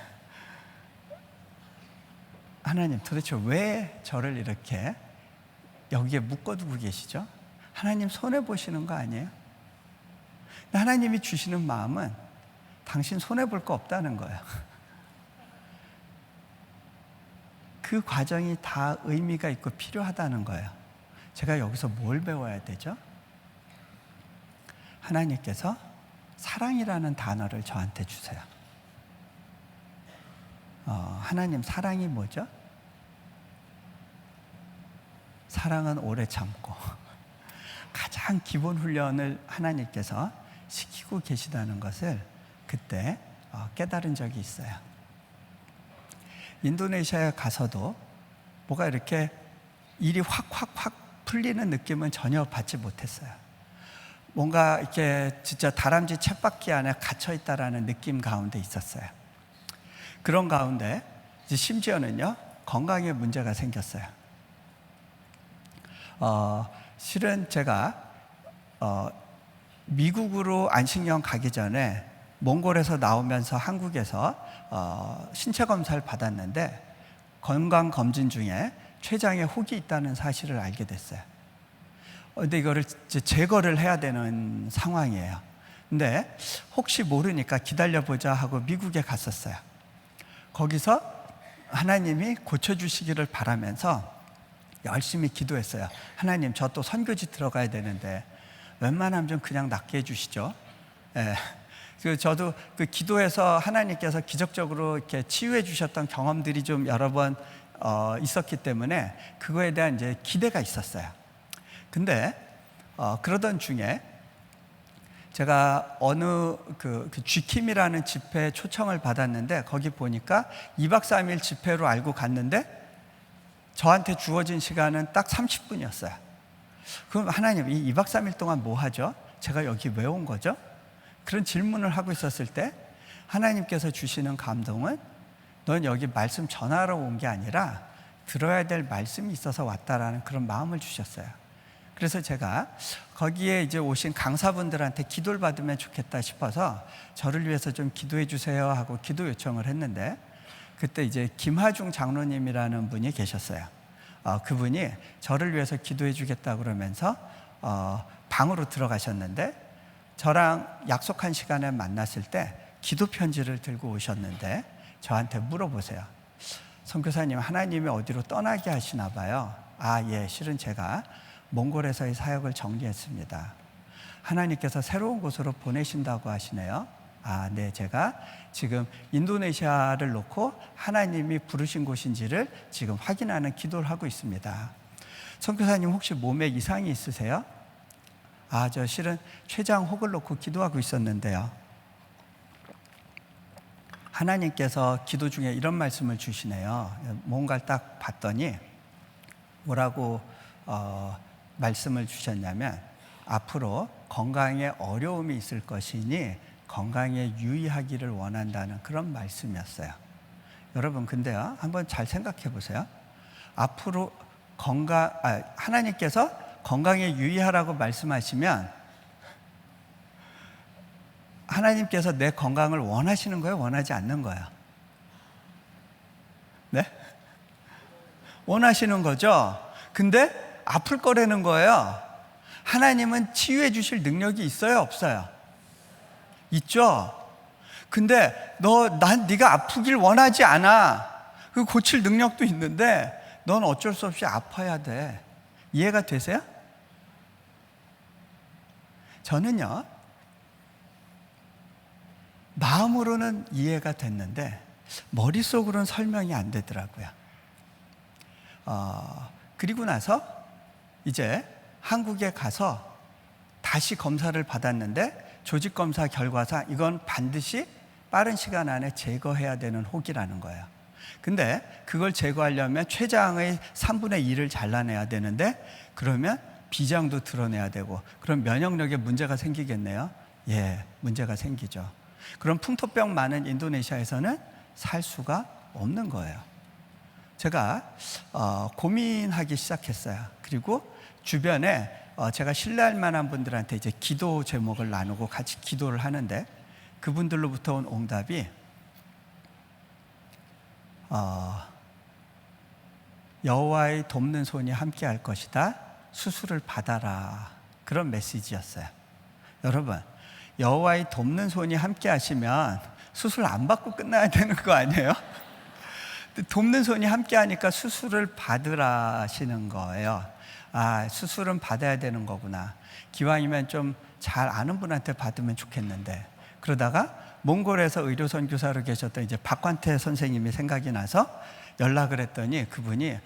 E: 하나님 도대체 왜 저를 이렇게 여기에 묶어두고 계시죠? 하나님 손해보시는 거 아니에요? 하나님이 주시는 마음은 당신 손해볼 거 없다는 거예요. 그 과정이 다 의미가 있고 필요하다는 거예요. 제가 여기서 뭘 배워야 되죠? 하나님께서 사랑이라는 단어를 저한테 주세요. 하나님 사랑이 뭐죠? 사랑은 오래 참고. 가장 기본 훈련을 하나님께서 시키고 계시다는 것을 그때 깨달은 적이 있어요. 인도네시아에 가서도 뭐가 이렇게 일이 확 풀리는 느낌은 전혀 받지 못했어요. 뭔가 이렇게 진짜 다람쥐 쳇바퀴 안에 갇혀 있다라는 느낌 가운데 있었어요. 그런 가운데 이제 심지어는요, 건강에 문제가 생겼어요. 실은 제가 미국으로 안식년 가기 전에 몽골에서 나오면서 한국에서 신체 검사를 받았는데 건강 검진 중에 췌장에 혹이 있다는 사실을 알게 됐어요. 근데 이거를 제거를 해야 되는 상황이에요. 근데 혹시 모르니까 기다려보자 하고 미국에 갔었어요. 거기서 하나님이 고쳐주시기를 바라면서 열심히 기도했어요. 하나님, 저 또 선교지 들어가야 되는데 웬만하면 좀 그냥 낫게 해주시죠. 예. 저도 그 기도해서 하나님께서 기적적으로 이렇게 치유해 주셨던 경험들이 좀 여러 번 있었기 때문에 그거에 대한 이제 기대가 있었어요. 근데 그러던 중에 제가 어느 그 쥐킴이라는 집회에 초청을 받았는데 거기 보니까 2박 3일 집회로 알고 갔는데 저한테 주어진 시간은 딱 30분이었어요. 그럼 하나님, 이 2박 3일 동안 뭐 하죠? 제가 여기 왜 온 거죠? 그런 질문을 하고 있었을 때 하나님께서 주시는 감동은 넌 여기 말씀 전하러 온 게 아니라 들어야 될 말씀이 있어서 왔다라는 그런 마음을 주셨어요. 그래서 제가 거기에 이제 오신 강사분들한테 기도를 받으면 좋겠다 싶어서 저를 위해서 좀 기도해 주세요 하고 기도 요청을 했는데 그때 이제 김하중 장로님이라는 분이 계셨어요. 그분이 저를 위해서 기도해 주겠다 그러면서 방으로 들어가셨는데 저랑 약속한 시간에 만났을 때 기도 편지를 들고 오셨는데 저한테 물어보세요. 선교사님, 하나님이 어디로 떠나게 하시나 봐요. 예, 실은 제가 몽골에서의 사역을 정리했습니다. 하나님께서 새로운 곳으로 보내신다고 하시네요. 네, 제가 지금 인도네시아를 놓고 하나님이 부르신 곳인지를 지금 확인하는 기도를 하고 있습니다. 선교사님 혹시 몸에 이상이 있으세요? 저 실은 췌장 혹을 놓고 기도하고 있었는데요. 하나님께서 기도 중에 이런 말씀을 주시네요. 뭔가를 딱 봤더니 뭐라고 말씀을 주셨냐면 앞으로 건강에 어려움이 있을 것이니 건강에 유의하기를 원한다는 그런 말씀이었어요. 여러분 근데요, 한번 잘 생각해 보세요. 앞으로 하나님께서 건강에 유의하라고 말씀하시면 하나님께서 내 건강을 원하시는 거예요? 원하지 않는 거예요? 네? 원하시는 거죠? 근데 아플 거라는 거예요. 하나님은 치유해 주실 능력이 있어요? 없어요? 있죠? 근데 네가 아프길 원하지 않아. 그 고칠 능력도 있는데 넌 어쩔 수 없이 아파야 돼. 이해가 되세요? 저는요, 마음으로는 이해가 됐는데 머릿속으로는 설명이 안 되더라고요. 그리고 나서 이제 한국에 가서 다시 검사를 받았는데 조직검사 결과상 이건 반드시 빠른 시간 안에 제거해야 되는 혹이라는 거예요. 근데 그걸 제거하려면 췌장의 3분의 1을 잘라내야 되는데 그러면 비장도 드러내야 되고 그럼 면역력에 문제가 생기겠네요. 예, 문제가 생기죠. 그럼 풍토병 많은 인도네시아에서는 살 수가 없는 거예요. 제가 고민하기 시작했어요. 그리고 주변에 제가 신뢰할 만한 분들한테 이제 기도 제목을 나누고 같이 기도를 하는데 그분들로부터 온 응답이 여호와의 돕는 손이 함께 할 것이다. 수술을 받아라. 그런 메시지였어요. 여러분, 여호와의 돕는 손이 함께 하시면 수술 안 받고 끝나야 되는 거 아니에요? 돕는 손이 함께 하니까 수술을 받으라 하시는 거예요. 수술은 받아야 되는 거구나. 기왕이면 좀 잘 아는 분한테 받으면 좋겠는데 그러다가 몽골에서 의료 선교사로 계셨던 이제 박관태 선생님이 생각이 나서 연락을 했더니 그분이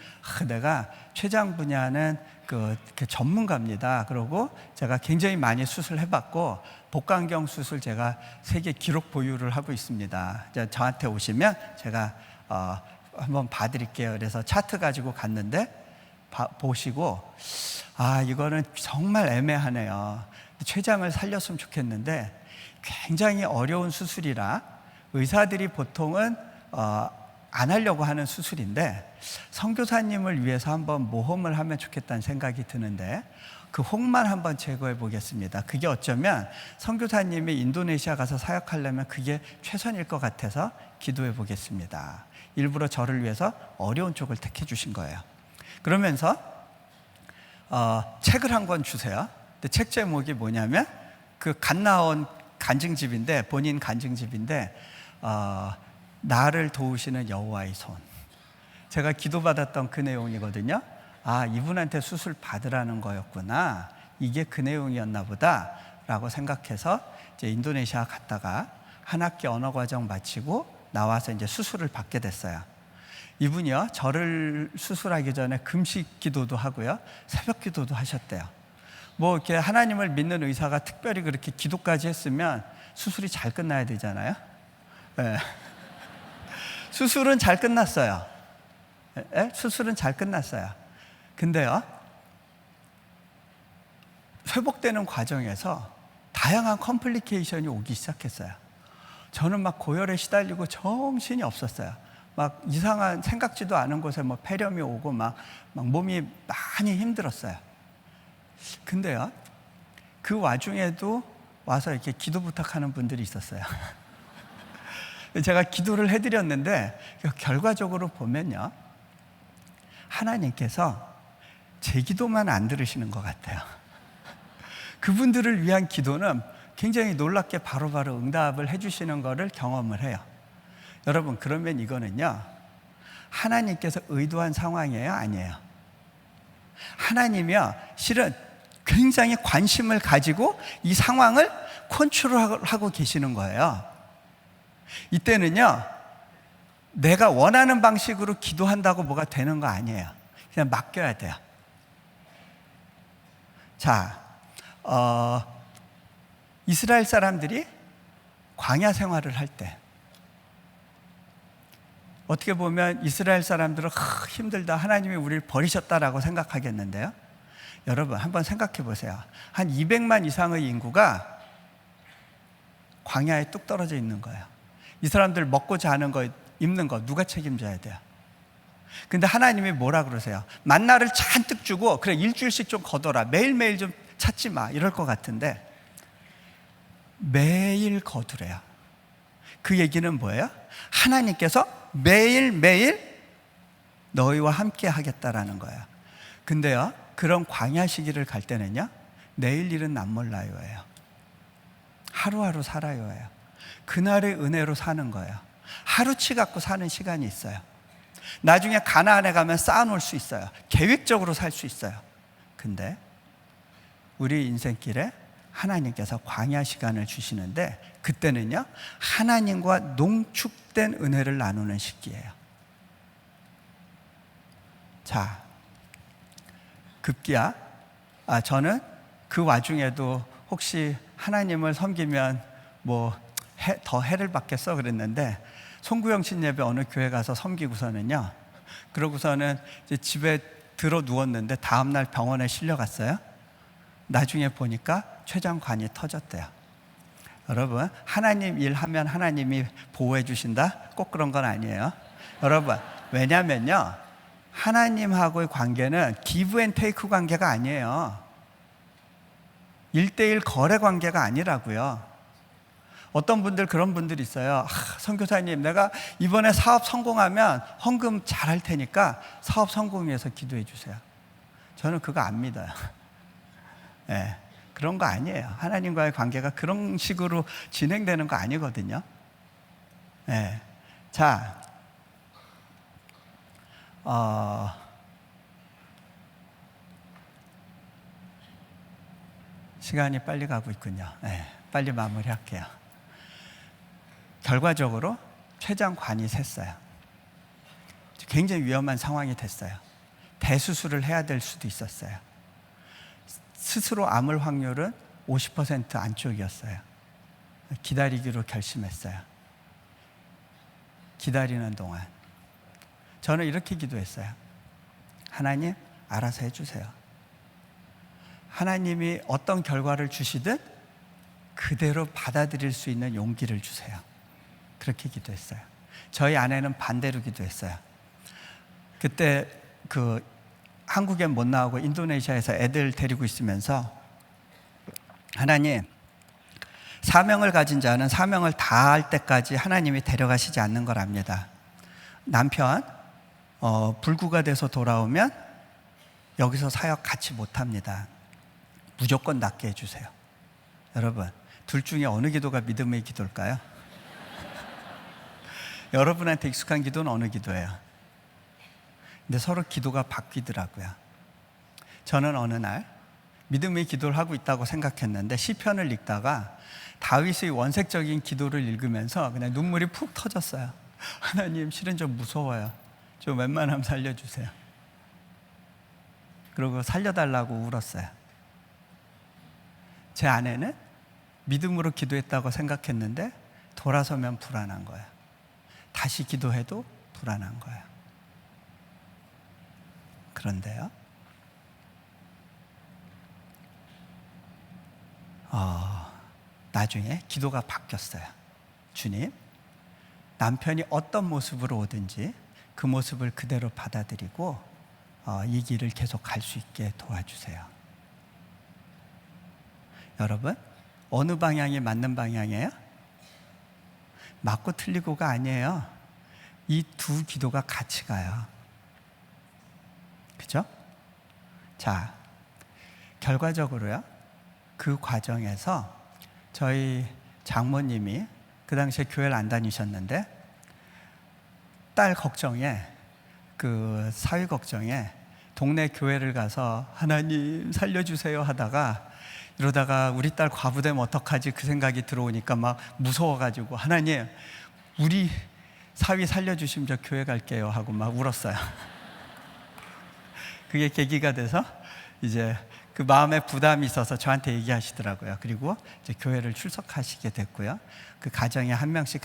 E: 내가 췌장 분야는 그 전문가입니다. 그러고 제가 굉장히 많이 수술해봤고 복강경 수술 제가 세계 기록 보유를 하고 있습니다. 저한테 오시면 제가 한번 봐드릴게요. 그래서 차트 가지고 갔는데 보시고 이거는 정말 애매하네요. 췌장을 살렸으면 좋겠는데 굉장히 어려운 수술이라 의사들이 보통은 안 하려고 하는 수술인데 선교사님을 위해서 한번 모험을 하면 좋겠다는 생각이 드는데 그 혹만 한번 제거해 보겠습니다. 그게 어쩌면 선교사님이 인도네시아 가서 사역하려면 그게 최선일 것 같아서 기도해 보겠습니다. 일부러 저를 위해서 어려운 쪽을 택해 주신 거예요. 그러면서 책을 한 권 주세요. 근데 책 제목이 뭐냐면 그 갓 나온 간증집인데 본인 간증집인데 나를 도우시는 여호와의 손. 제가 기도받았던 그 내용이거든요. 이분한테 수술 받으라는 거였구나. 이게 그 내용이었나 보다 라고 생각해서 이제 인도네시아 갔다가 한 학기 언어 과정 마치고 나와서 이제 수술을 받게 됐어요. 이분이요, 저를 수술하기 전에 금식 기도도 하고요, 새벽 기도도 하셨대요. 이렇게 하나님을 믿는 의사가 특별히 그렇게 기도까지 했으면 수술이 잘 끝나야 되잖아요. 네. 수술은 잘 끝났어요. 수술은 잘 끝났어요. 근데요, 회복되는 과정에서 다양한 컴플리케이션이 오기 시작했어요. 저는 막 고열에 시달리고 정신이 없었어요. 막 이상한 생각지도 않은 곳에 폐렴이 오고 막 몸이 많이 힘들었어요. 근데요, 그 와중에도 와서 이렇게 기도 부탁하는 분들이 있었어요. 제가 기도를 해드렸는데 결과적으로 보면요, 하나님께서 제 기도만 안 들으시는 것 같아요. 그분들을 위한 기도는 굉장히 놀랍게 바로바로 응답을 해주시는 것을 경험을 해요. 여러분, 그러면 이거는요, 하나님께서 의도한 상황이에요? 아니에요? 하나님이요, 실은 굉장히 관심을 가지고 이 상황을 컨트롤하고 계시는 거예요. 이때는요, 내가 원하는 방식으로 기도한다고 뭐가 되는 거 아니에요. 그냥 맡겨야 돼요. 자, 이스라엘 사람들이 광야 생활을 할 때 어떻게 보면 이스라엘 사람들은 힘들다, 하나님이 우리를 버리셨다라고 생각하겠는데요. 여러분 한번 생각해 보세요. 한 200만 이상의 인구가 광야에 뚝 떨어져 있는 거예요. 이 사람들 먹고 자는 거, 입는 거 누가 책임져야 돼요? 근데 하나님이 뭐라 그러세요? 만나를 잔뜩 주고 그래 일주일씩 좀 거둬라, 매일매일 좀 찾지 마, 이럴 것 같은데 매일 거두래요. 그 얘기는 뭐예요? 하나님께서 매일매일 너희와 함께 하겠다라는 거예요. 근데요, 그런 광야 시기를 갈 때는요, 내일 일은 남 몰라요예요. 하루하루 살아요예요. 그날의 은혜로 사는 거예요. 하루치 갖고 사는 시간이 있어요. 나중에 가나안에 가면 쌓아놓을 수 있어요. 계획적으로 살 수 있어요. 근데 우리 인생길에 하나님께서 광야 시간을 주시는데 그때는요, 하나님과 농축된 은혜를 나누는 시기예요. 자, 급기야 저는 그 와중에도 혹시 하나님을 섬기면 뭐 더 해를 받겠어 그랬는데, 송구영신 예배 어느 교회 가서 섬기고서는요, 그러고서는 이제 집에 들어 누웠는데 다음날 병원에 실려갔어요. 나중에 보니까 췌장관이 터졌대요. 여러분, 하나님 일하면 하나님이 보호해 주신다? 꼭 그런 건 아니에요. 여러분, 왜냐면요, 하나님하고의 관계는 기브 앤 테이크 관계가 아니에요. 1대1 거래 관계가 아니라고요. 어떤 분들, 그런 분들이 있어요. 선교사님, 내가 이번에 사업 성공하면 헌금 잘할 테니까 사업 성공 위해서 기도해 주세요. 저는 그거 안 믿어요. 네, 그런 거 아니에요. 하나님과의 관계가 그런 식으로 진행되는 거 아니거든요. 네. 자, 시간이 빨리 가고 있군요. 네, 빨리 마무리할게요. 결과적으로 췌장관이 샜어요. 굉장히 위험한 상황이 됐어요. 대수술을 해야 될 수도 있었어요. 스스로 암을 확률은 50% 안쪽이었어요. 기다리기로 결심했어요. 기다리는 동안 저는 이렇게 기도했어요. 하나님, 알아서 해주세요. 하나님이 어떤 결과를 주시든 그대로 받아들일 수 있는 용기를 주세요. 그렇게 기도했어요. 저희 아내는 반대로 기도했어요. 그때 한국에 못 나오고 인도네시아에서 애들 데리고 있으면서, 하나님, 사명을 가진 자는 사명을 다할 때까지 하나님이 데려가시지 않는 걸 압니다. 남편 불구가 돼서 돌아오면 여기서 사역 같이 못합니다. 무조건 낫게 해주세요. 여러분, 둘 중에 어느 기도가 믿음의 기도일까요? 여러분한테 익숙한 기도는 어느 기도예요? 근데 서로 기도가 바뀌더라고요. 저는 어느 날 믿음의 기도를 하고 있다고 생각했는데 시편을 읽다가 다윗의 원색적인 기도를 읽으면서 그냥 눈물이 푹 터졌어요. 하나님, 실은 좀 무서워요. 좀 웬만하면 살려주세요. 그리고 살려달라고 울었어요. 제 아내는 믿음으로 기도했다고 생각했는데 돌아서면 불안한 거예요. 다시 기도해도 불안한 거예요. 그런데요, 나중에 기도가 바뀌었어요. 주님, 남편이 어떤 모습으로 오든지 그 모습을 그대로 받아들이고 이 길을 계속 갈 수 있게 도와주세요. 여러분, 어느 방향이 맞는 방향이에요? 맞고 틀리고가 아니에요. 이 두 기도가 같이 가요. 그죠? 자, 결과적으로요, 그 과정에서 저희 장모님이 그 당시에 교회를 안 다니셨는데 딸 걱정에, 그 사위 걱정에 동네 교회를 가서 하나님 살려주세요 하다가 이러다가 우리 딸 과부되면 어떡하지 그 생각이 들어오니까 막 무서워가지고 하나님 우리 사위 살려주시면 저 교회 갈게요 하고 막 울었어요. 그게 계기가 돼서 이제 그 마음에 부담이 있어서 저한테 얘기하시더라고요. 그리고 이제 교회를 출석하시게 됐고요. 그 가정에 한 명씩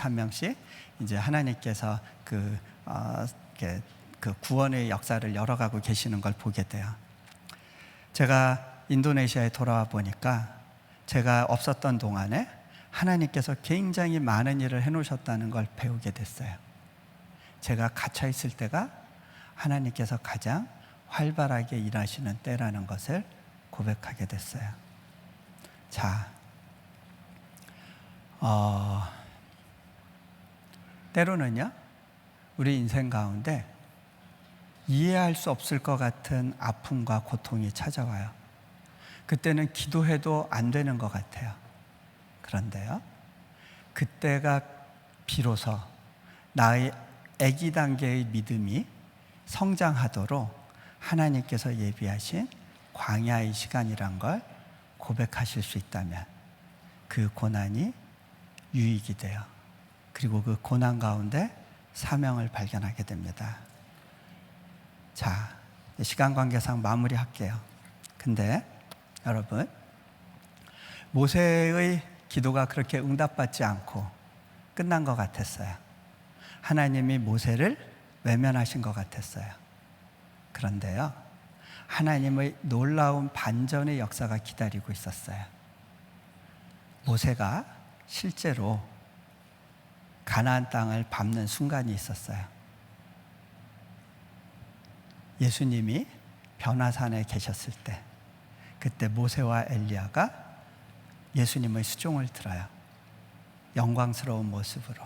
E: 이제 하나님께서 그 구원의 역사를 열어가고 계시는 걸 보게 돼요. 제가 인도네시아에 돌아와 보니까 제가 없었던 동안에 하나님께서 굉장히 많은 일을 해놓으셨다는 걸 배우게 됐어요. 제가 갇혀 있을 때가 하나님께서 가장 활발하게 일하시는 때라는 것을 고백하게 됐어요. 자, 때로는요, 우리 인생 가운데 이해할 수 없을 것 같은 아픔과 고통이 찾아와요. 그때는 기도해도 안 되는 것 같아요. 그런데요, 그때가 비로소 나의 아기 단계의 믿음이 성장하도록 하나님께서 예비하신 광야의 시간이란 걸 고백하실 수 있다면 그 고난이 유익이 돼요. 그리고 그 고난 가운데 사명을 발견하게 됩니다. 자, 시간 관계상 마무리할게요. 근데 여러분, 모세의 기도가 그렇게 응답받지 않고 끝난 것 같았어요. 하나님이 모세를 외면하신 것 같았어요. 그런데요, 하나님의 놀라운 반전의 역사가 기다리고 있었어요. 모세가 실제로 가나안 땅을 밟는 순간이 있었어요. 예수님이 변화산에 계셨을 때, 그때 모세와 엘리야가 예수님의 수종을 들어요. 영광스러운 모습으로,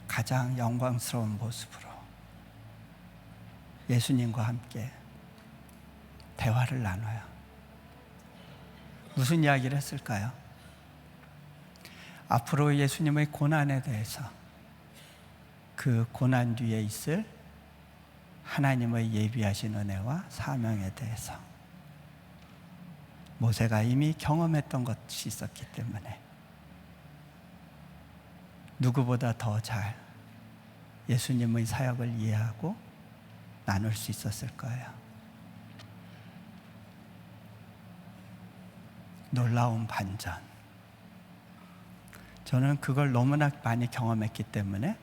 E: 가장 영광스러운 모습으로 예수님과 함께 대화를 나눠요. 무슨 이야기를 했을까요? 앞으로 예수님의 고난에 대해서, 그 고난 뒤에 있을 하나님의 예비하신 은혜와 사명에 대해서, 모세가 이미 경험했던 것이 있었기 때문에 누구보다 더 잘 예수님의 사역을 이해하고 나눌 수 있었을 거예요. 놀라운 반전. 저는 그걸 너무나 많이 경험했기 때문에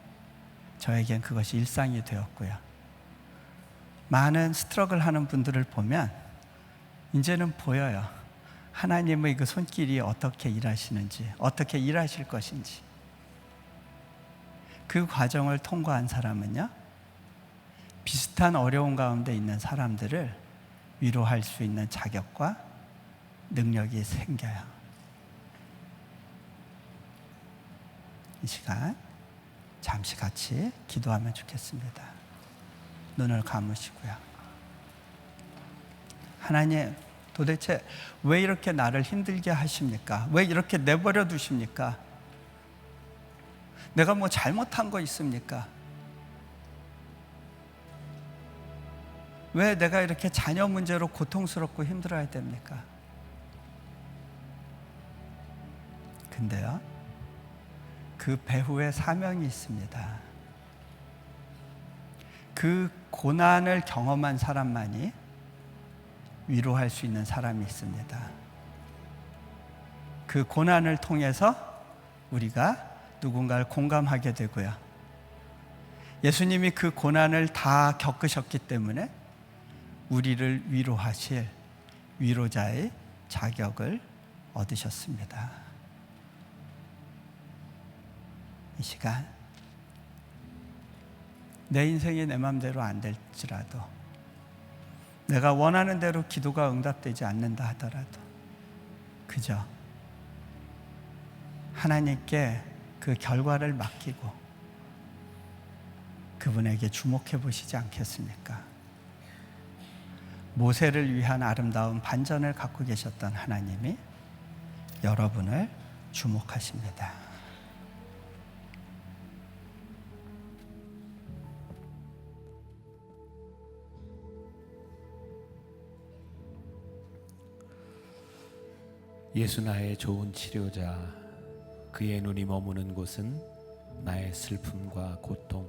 E: 저에겐 그것이 일상이 되었고요. 많은 스트러글 하는 분들을 보면 이제는 보여요. 하나님의 그 손길이 어떻게 일하시는지, 어떻게 일하실 것인지. 그 과정을 통과한 사람은요, 비슷한 어려움 가운데 있는 사람들을 위로할 수 있는 자격과 능력이 생겨요. 이 시간 잠시 같이 기도하면 좋겠습니다. 눈을 감으시고요. 하나님, 도대체 왜 이렇게 나를 힘들게 하십니까? 왜 이렇게 내버려 두십니까? 내가 뭐 잘못한 거 있습니까? 왜 내가 이렇게 자녀 문제로 고통스럽고 힘들어야 됩니까? 근데요, 그 배후에 사명이 있습니다. 그 고난을 경험한 사람만이 위로할 수 있는 사람이 있습니다. 그 고난을 통해서 우리가 누군가를 공감하게 되고요. 예수님이 그 고난을 다 겪으셨기 때문에 우리를 위로하실 위로자의 자격을 얻으셨습니다. 이 시간 내 인생이 내 마음대로 안 될지라도, 내가 원하는 대로 기도가 응답되지 않는다 하더라도 그저 하나님께 그 결과를 맡기고 그분에게 주목해 보시지 않겠습니까? 모세를 위한 아름다운 반전을 갖고 계셨던 하나님이 여러분을 주목하십니다.
D: 예수 나의 좋은 치료자, 그의 눈이 머무는 곳은 나의 슬픔과 고통.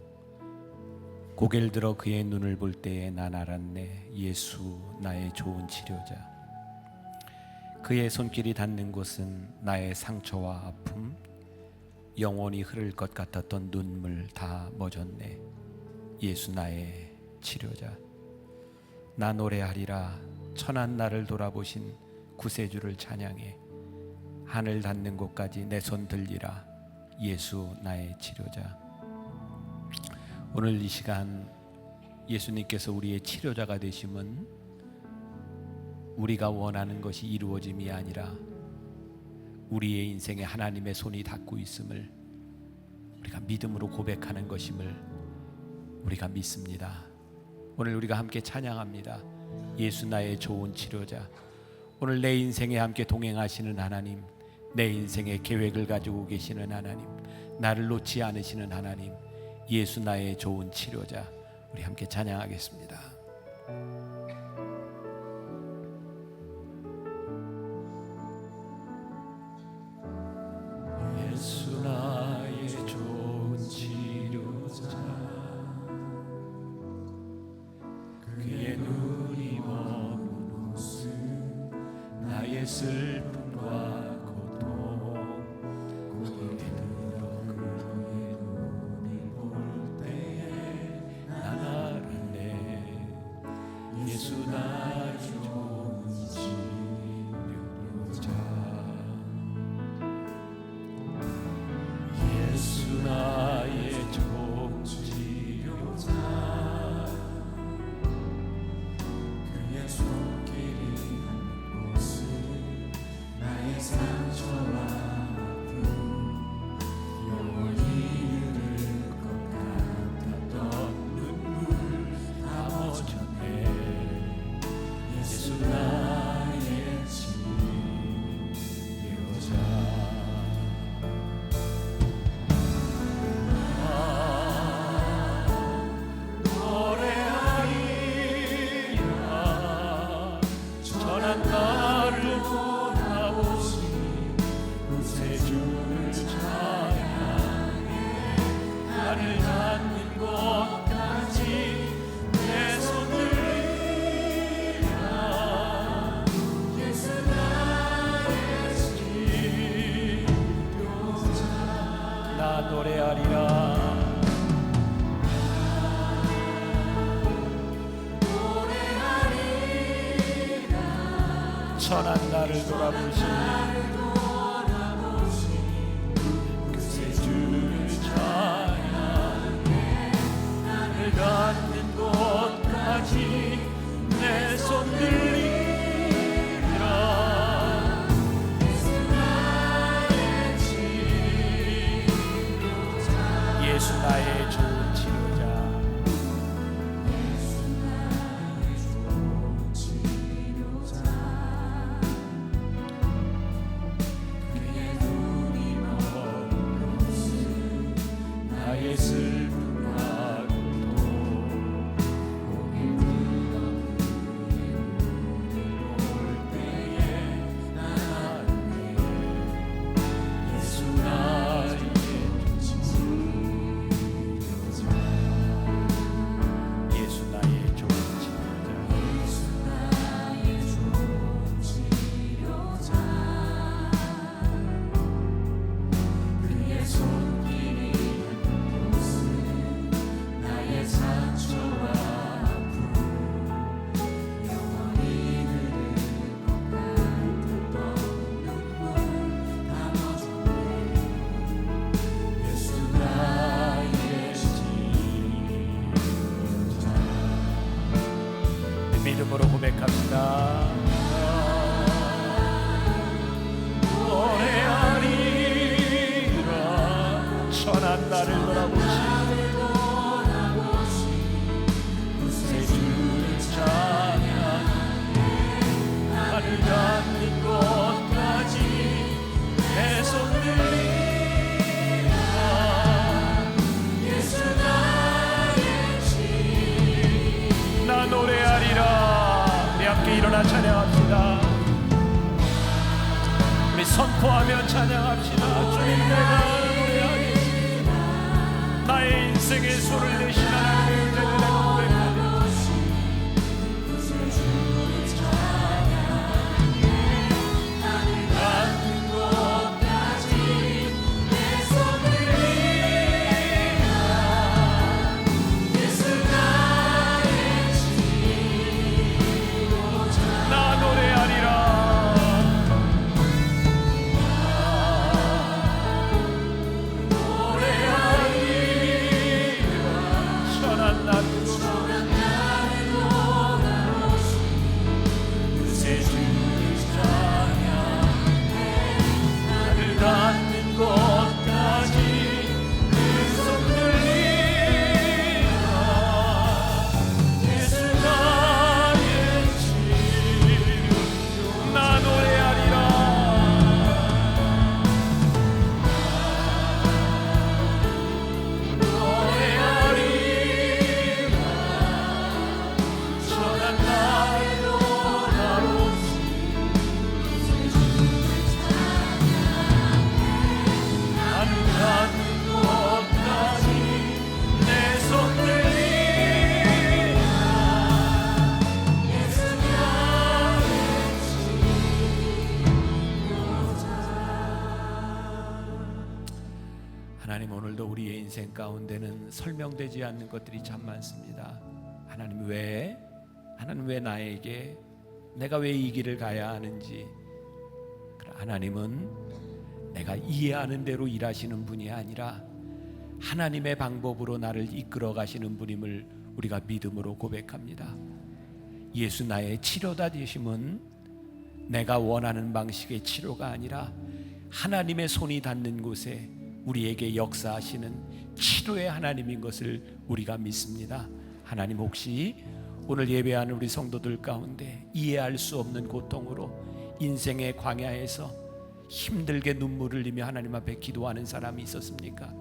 D: 고개를 들어 그의 눈을 볼 때에 난 알았네. 예수 나의 좋은 치료자. 그의 손길이 닿는 곳은 나의 상처와 아픔, 영원히 흐를 것 같았던 눈물 다 멎었네. 예수 나의 치료자. 나 노래하리라. 천한 나를 돌아보신 구세주를 찬양해. 하늘 닿는 곳까지 내 손 들리라. 예수 나의 치료자. 오늘 이 시간 예수님께서 우리의 치료자가 되심은 우리가 원하는 것이 이루어짐이 아니라 우리의 인생에 하나님의 손이 닿고 있음을 우리가 믿음으로 고백하는 것임을 우리가 믿습니다. 오늘 우리가 함께 찬양합니다. 예수 나의 좋은 치료자. 오늘 내 인생에 함께 동행하시는 하나님, 내 인생의 계획을 가지고 계시는 하나님, 나를 놓지 않으시는 하나님, 예수 나의 좋은 치료자. 우리 함께 찬양하겠습니다. 예수 나의 좋은 치료자. 그의 눈이 머문 곳은 나의 슬픔과 고통. 고개 들어 그의 눈을 볼 때에 난 알았네. 예수 나의 좋은 치료자. 예수 나의 좋은 치료자.
B: 그의 손길이 닿는 곳은 나의 상처와 아픔, 영원히 흐를 것 같았던
D: 눈물 다 멎었네. 예수 나의 치료자. 노래하리라. 전한 나를 돌아보신 구세주를 찬양해. 나를 닿는 곳까지 내 손 들리라. 예수 나의 치료자. 나 노래하리라. 천한 나를 돌아보신 구세주를 찬양해. 나를 닿는 곳까지 내 손 들리라. 예수 나의 좋은 치료자. 나의 슬픔과 고통. 고개 들어 그의 눈을 볼 때에 난 알았네. 예수 나의 치료자. 예수 나의 좋은 치료자. 예수 나의 좋은 치료자. 그의 손길이 나의 상처와 아픔, 영원히 흐를 것 같았던 눈물 다 멎었네. 예수 나의 치료자. 믿음으로 고백합시다. 노래하리라. 천한 나를 돌아보신 구세주를 찬양해. 나를 닿는 곳까지 내 손 들리라. 예수 나의 치료자. 나 노래하리라. 우리 함께 일어나 찬양합시다. 우리 선포하며 찬양합시다. 주님, 내가 노래하겠습니다. 나의 인생의 소를 내신 하나님의 은혜를 내가 고백하며 나 노래하리라. 천한 나를 나를 닿는 곳까지 그 손 들리라. 예수 나의 치료. 나 노래하리라. 천한 나의 돌아오시 나를 닿는 곳까지 내 손 들리라. 예수 나의 하나님, 오늘도 우리의 인생 가운데는 설명되지 않는 것들이 참 많습니다. 하나님 왜 나에게, 내가 왜 이 길을 가야 하는지. 하나님은 내가 이해하는 대로 일하시는 분이 아니라 하나님의 방법으로 나를 이끌어 가시는 분임을 우리가 믿음으로 고백합니다. 예수 나의 치료다 되심은 내가 원하는 방식의 치료가 아니라 하나님의 손이 닿는 곳에 우리에게 역사하시는 치료의 하나님인 것을 우리가 믿습니다. 하나님, 혹시 오늘 예배하는 우리 성도들 가운데 이해할 수 없는 고통으로 인생의 광야에서 힘들게 눈물을 흘리며 하나님 앞에 기도하는 사람이 있었습니까?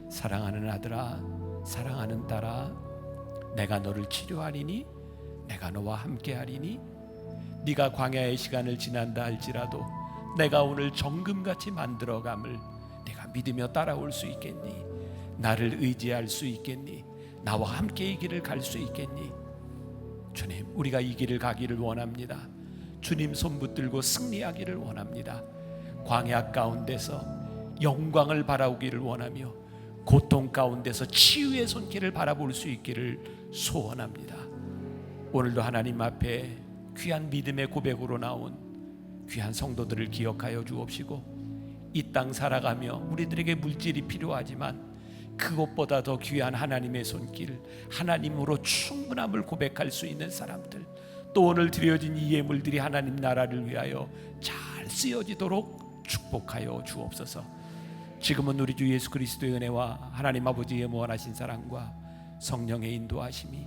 D: 사랑하는 아들아, 사랑하는 딸아, 내가 너를 치료하리니, 내가 너와 함께하리니, 네가 광야의 시간을 지난다 할지라도 내가 오늘 정금같이 만들어감을 내가 믿으며 따라올 수 있겠니? 나를 의지할 수 있겠니? 나와 함께 이 길을 갈 수 있겠니? 주님, 우리가 이 길을 가기를 원합니다. 주님 손 붙들고 승리하기를 원합니다. 광야 가운데서 영광을 바라오기를 원하며 고통 가운데서 치유의 손길을 바라볼 수 있기를 소원합니다. 오늘도 하나님 앞에 귀한 믿음의 고백으로 나온 귀한 성도들을 기억하여 주옵시고, 이 땅 살아가며 우리들에게 물질이 필요하지만 그것보다 더 귀한 하나님의 손길, 하나님으로 충분함을 고백할 수 있는 사람들, 또 오늘 드려진 이 예물들이 하나님 나라를 위하여 잘 쓰여지도록 축복하여 주옵소서. 지금은 우리 주 예수 그리스도의 은혜와 하나님 아버지의 무한하신 사랑과 성령의 인도하심이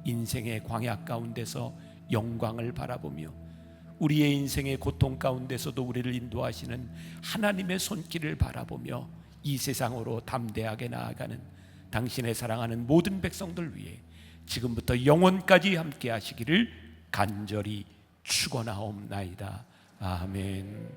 D: 인생의 광야 가운데서 영광을 바라보며 우리의 인생의 고통 가운데서도 우리를 인도하시는 하나님의 손길을 바라보며 이 세상으로 담대하게 나아가는 당신의 사랑하는 모든 백성들 위해 지금부터 영원까지 함께 하시기를 간절히 축원하옵나이다. 아멘.